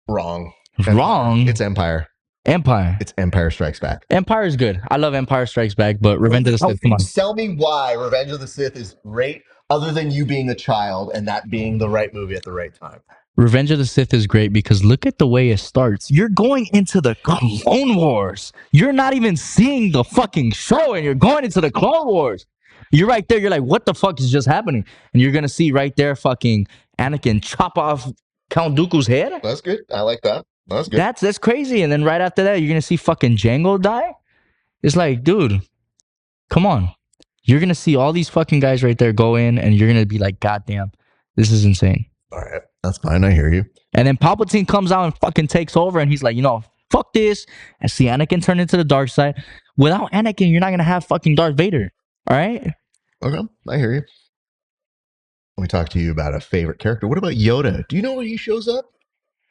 A: Wrong.
B: It's
A: Empire. It's Empire Strikes Back.
B: Empire is good. I love Empire Strikes Back, but Revenge of the Sith, come on.
A: Tell me why Revenge of the Sith is great, other than you being a child and that being the right movie at the right time.
B: Revenge of the Sith is great because look at the way it starts. You're going into the Clone Wars. You're not even seeing the fucking show and you're going into the Clone Wars. You're right there. You're like, what the fuck is just happening? And you're going to see right there fucking Anakin chop off Count Dooku's head.
A: That's good. I like that. That's good.
B: That's crazy. And then right after that, you're going to see fucking Django die. It's like, dude, come on. You're going to see all these fucking guys right there go in and you're going to be like, God damn, this is insane.
A: All right. That's fine. I hear you.
B: And then Palpatine comes out and fucking takes over and he's like, you know, fuck this. And see Anakin turn into the dark side. Without Anakin, you're not going to have fucking Darth Vader. All right?
A: Okay. I hear you. Let me talk to you about a favorite character. What about Yoda? Do you know where he shows up?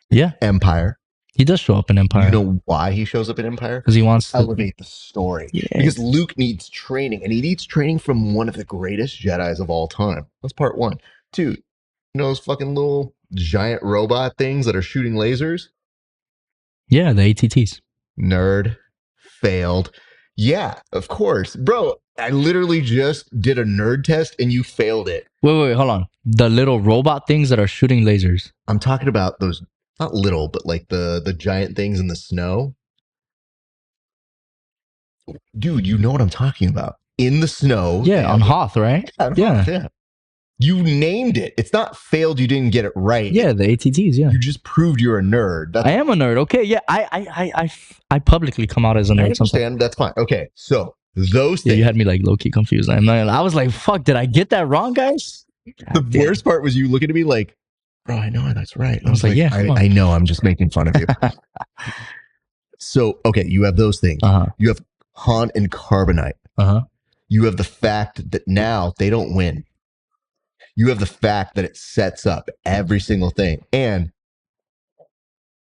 B: Yeah.
A: Empire.
B: He does show up in Empire.
A: You know why he shows up in Empire?
B: Because he wants to
A: elevate the story. Yeah. Because Luke needs training, and he needs training from one of the greatest Jedis of all time. That's part one. Two, you know those fucking little giant robot things that are shooting lasers?
B: Yeah, the ATTs.
A: Nerd. Failed. Yeah, of course. Bro, I literally just did a nerd test and you failed it.
B: Wait, hold on. The little robot things that are shooting lasers.
A: I'm talking about those, not little, but like the giant things in the snow. Dude, you know what I'm talking about. In the snow.
B: Yeah, on Hoth, right?
A: Yeah. You named it. It's not failed. You didn't get it right.
B: Yeah, the ATTs. Yeah.
A: You just proved you're a nerd.
B: I am a nerd. Okay. Yeah. I publicly come out as a nerd.
A: I understand. That's fine. Okay. So those things.
B: You had me like low key confused. I was like, fuck, did I get that wrong, guys?
A: God, the worst part was you looking at me like, bro, I know that's right.
B: I was like, yeah.
A: I know. I'm just making fun of you. So, okay. You have those things. You have Han and Carbonite. You have the fact that now they don't win. You have the fact that it sets up every single thing. And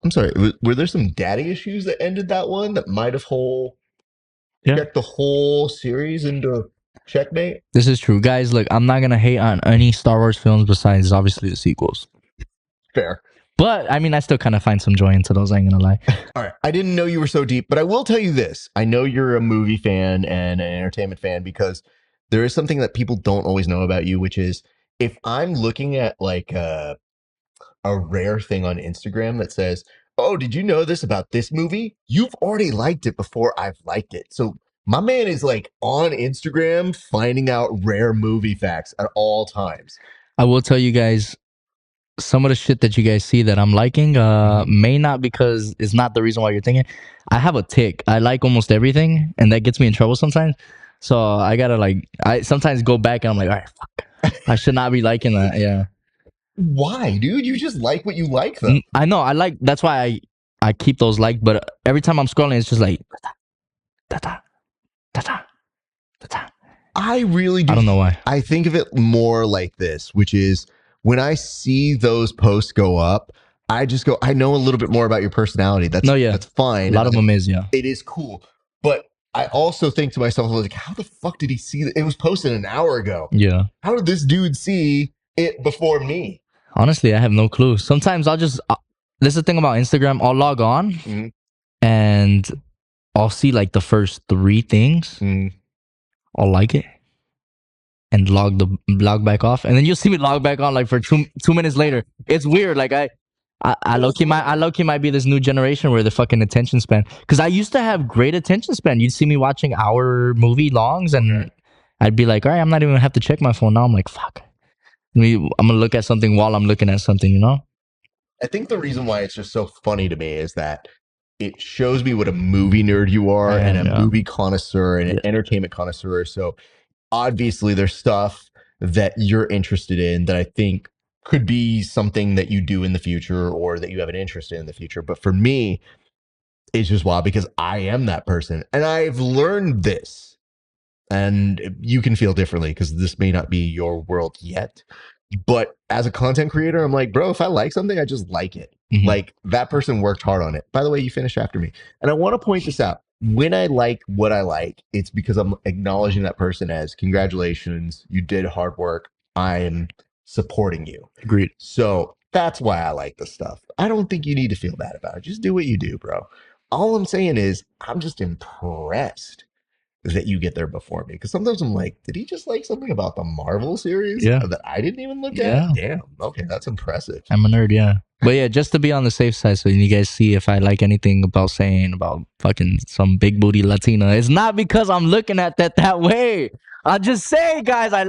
A: I'm sorry, were there some daddy issues that ended that one that might have checked the whole series into checkmate? This
B: is true. Guys, look, I'm not going to hate on any Star Wars films besides obviously the sequels.
A: Fair.
B: But, I mean, I still kind of find some joy into those, I ain't going to lie.
A: All right. I didn't know you were so deep, but I will tell you this. I know you're a movie fan and an entertainment fan because there is something that people don't always know about you, which is if I'm looking at like a rare thing on Instagram that says, oh, did you know this about this movie? You've already liked it before I've liked it. So my man is like on Instagram finding out rare movie facts at all times.
B: I will tell you guys, some of the shit that you guys see that I'm liking may not because it's not the reason why you're thinking. I have a tick. I like almost everything, and that gets me in trouble sometimes. So I gotta I sometimes go back and I'm like, all right, fuck. I should not be liking that. Yeah.
A: Why, dude? You just like what you like, though.
B: I know. That's why I keep those liked. But every time I'm scrolling, it's just like, Ta-ta, ta-ta.
A: I really do.
B: I don't know why.
A: I think of it more like this, which is when I see those posts go up, I just go, I know a little bit more about your personality. That's that's
B: A
A: fine.
B: lot of them is, yeah.
A: It is cool. But I also think to myself, like, how the fuck did he see that? It was posted an hour ago.
B: Yeah.
A: How did this dude see it before me?
B: Honestly, I have no clue. Sometimes I'll just, this is the thing about Instagram. I'll log on and I'll see like the first 3 things. I'll like it and log back off, and then you'll see me log back on like for 2 minutes later. It's weird. Like I low key might be this new generation where the fucking attention span. Because I used to have great attention span. You'd see me watching hour movie longs, and I'd be like, all right, I'm not even gonna have to check my phone now. I'm like, fuck. I'm gonna look at something while I'm looking at something. You know.
A: I think the reason why it's just so funny to me is that it shows me what a movie nerd you are and a movie connoisseur and an entertainment connoisseur. So obviously there's stuff that you're interested in that I think could be something that you do in the future or that you have an interest in the future. But for me, it's just wild because I am that person. And I've learned this. And you can feel differently because this may not be your world yet. But as a content creator, I'm like, bro, if I like something, I just like it. Like that person worked hard on it. By the way, you finished after me. And I want to point this out. When I like what I like, it's because I'm acknowledging that person as congratulations, you did hard work. I am supporting you.
B: Agreed.
A: So that's why I like the stuff. I don't think you need to feel bad about it. Just do what you do, bro. All I'm saying is I'm just impressed that you get there before me. Because sometimes I'm like, did he just like something about the Marvel series that I didn't even look at? Damn. Okay, that's impressive.
B: I'm a nerd, yeah. But yeah, just to be on the safe side, so you guys see if I like anything about saying about fucking some big booty Latina. It's not because I'm looking at that way. I'll just say, guys, I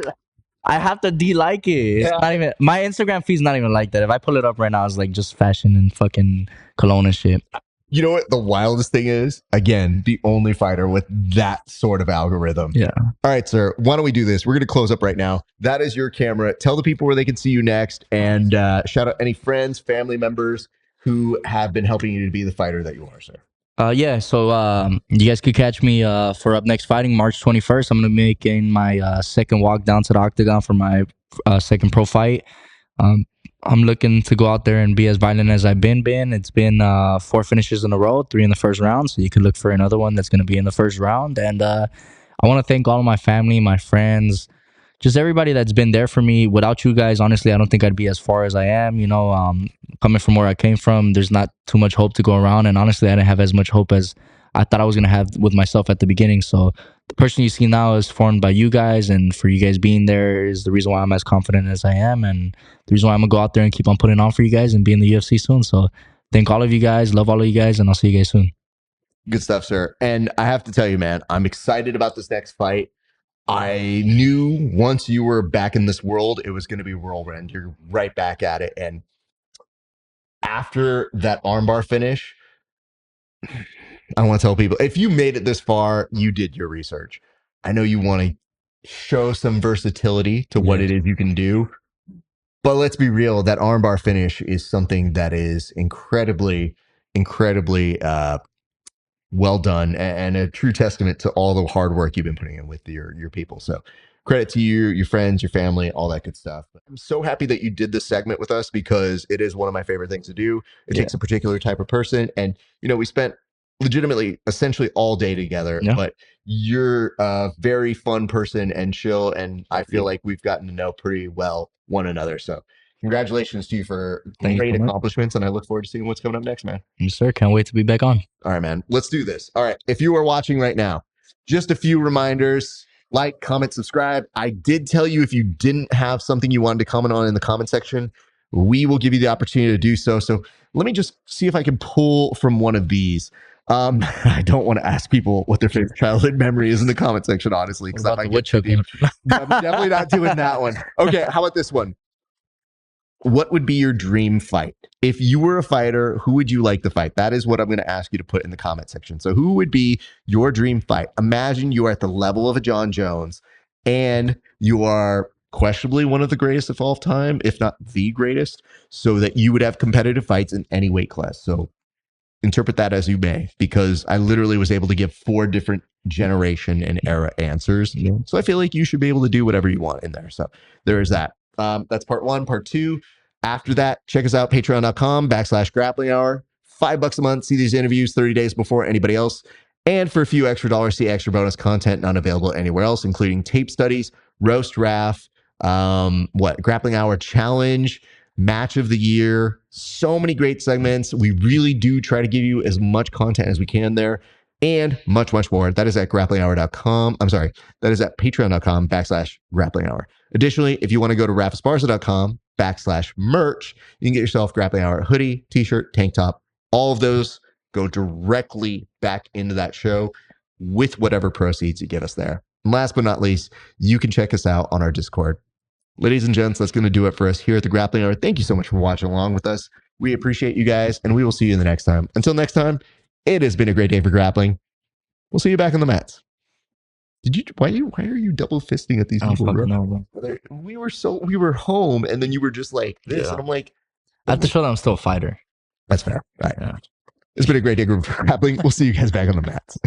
B: have to de-like it. It's not even, my Instagram feed's not even like that. If I pull it up right now, it's like just fashion and fucking cologne and shit.
A: You know what the wildest thing is? Again, the only fighter with that sort of algorithm.
B: Yeah.
A: All right, sir. Why don't we do this? We're going to close up right now. That is your camera. Tell the people where they can see you next, and shout out any friends, family members who have been helping you to be the fighter that you are, sir.
B: Yeah, so you guys could catch me for Up Next Fighting, March 21st. I'm going to be making my second walk down to the octagon for my second pro fight. I'm looking to go out there and be as violent as I've been. It's been 4 finishes in a row, 3 in the first round. So you could look for another one that's going to be in the first round. And I want to thank all of my family, my friends, just everybody that's been there for me. Without you guys, honestly, I don't think I'd be as far as I am. You know, coming from where I came from, there's not too much hope to go around. And honestly, I didn't have as much hope as I thought I was going to have with myself at the beginning. So the person you see now is formed by you guys, and for you guys being there is the reason why I'm as confident as I am, and the reason why I'm going to go out there and keep on putting on for you guys and be in the UFC soon. So thank all of you guys, love all of you guys, and I'll see you guys soon.
A: Good stuff, sir. And I have to tell you, man, I'm excited about this next fight. I knew once you were back in this world, it was going to be whirlwind. You're right back at it. And after that armbar finish, I want to tell people, if you made it this far, you did your research. I know you want to show some versatility to what it is you can do. But let's be real, that armbar finish is something that is incredibly well done and a true testament to all the hard work you've been putting in with your people. So credit to you, your friends, your family, all that good stuff. I'm so happy that you did this segment with us because it is one of my favorite things to do. It takes a particular type of person. And, you know, we spent legitimately essentially all day together, but you're a very fun person and chill. And I feel like we've gotten to know pretty well one another. So congratulations to you for great accomplishments. And I look forward to seeing what's coming up next, man.
B: Yes, sir. Can't wait to be back on.
A: All right, man. Let's do this. All right. If you are watching right now, just a few reminders. Like, comment, subscribe. I did tell you if you didn't have something you wanted to comment on in the comment section, we will give you the opportunity to do so. So let me just see if I can pull from one of these. I don't want to ask people what their favorite childhood memory is in the comment section, honestly, because I get too deep. I'm definitely not doing that one. Okay, how about this one? What would be your dream fight? If you were a fighter, who would you like to fight? That is what I'm going to ask you to put in the comment section. So who would be your dream fight? Imagine you are at the level of a John Jones and you are questionably one of the greatest of all time, if not the greatest, so that you would have competitive fights in any weight class. So interpret that as you may, because I literally was able to give 4 different generation and era answers.
B: Yeah.
A: So I feel like you should be able to do whatever you want in there. So there is that. That's part 1. Part 2, after that, check us out, patreon.com/grappling hour. $5 a month. See these interviews 30 days before anybody else. And for a few extra dollars, see extra bonus content not available anywhere else, including tape studies, roast RAF, grappling hour challenge, match of the year, so many great segments. We really do try to give you as much content as we can there, and much, much more. That is at grapplinghour.com. I'm sorry, that is at patreon.com/grappling hour. Additionally, if you want to go to rafesparza.com/merch, you can get yourself Grappling Hour hoodie, t-shirt, tank top. All of those go directly back into that show with whatever proceeds you get us there. And last but not least, you can check us out on our Discord. Ladies and gents, that's going to do it for us here at the Grappling Hour. Thank you so much for watching along with us. We appreciate you guys, and we will see you in the next time. Until next time, it has been a great day for grappling. We'll see you back on the mats. Why are you double fisting at these people, bro?
B: Know, bro.
A: We were home, and then you were just like this,
B: Yeah.
A: and I'm like,
B: I have to show that I'm still a fighter.
A: that's fair. All right.
B: Yeah.
A: It's been a great day for grappling. We'll see you guys back on the mats.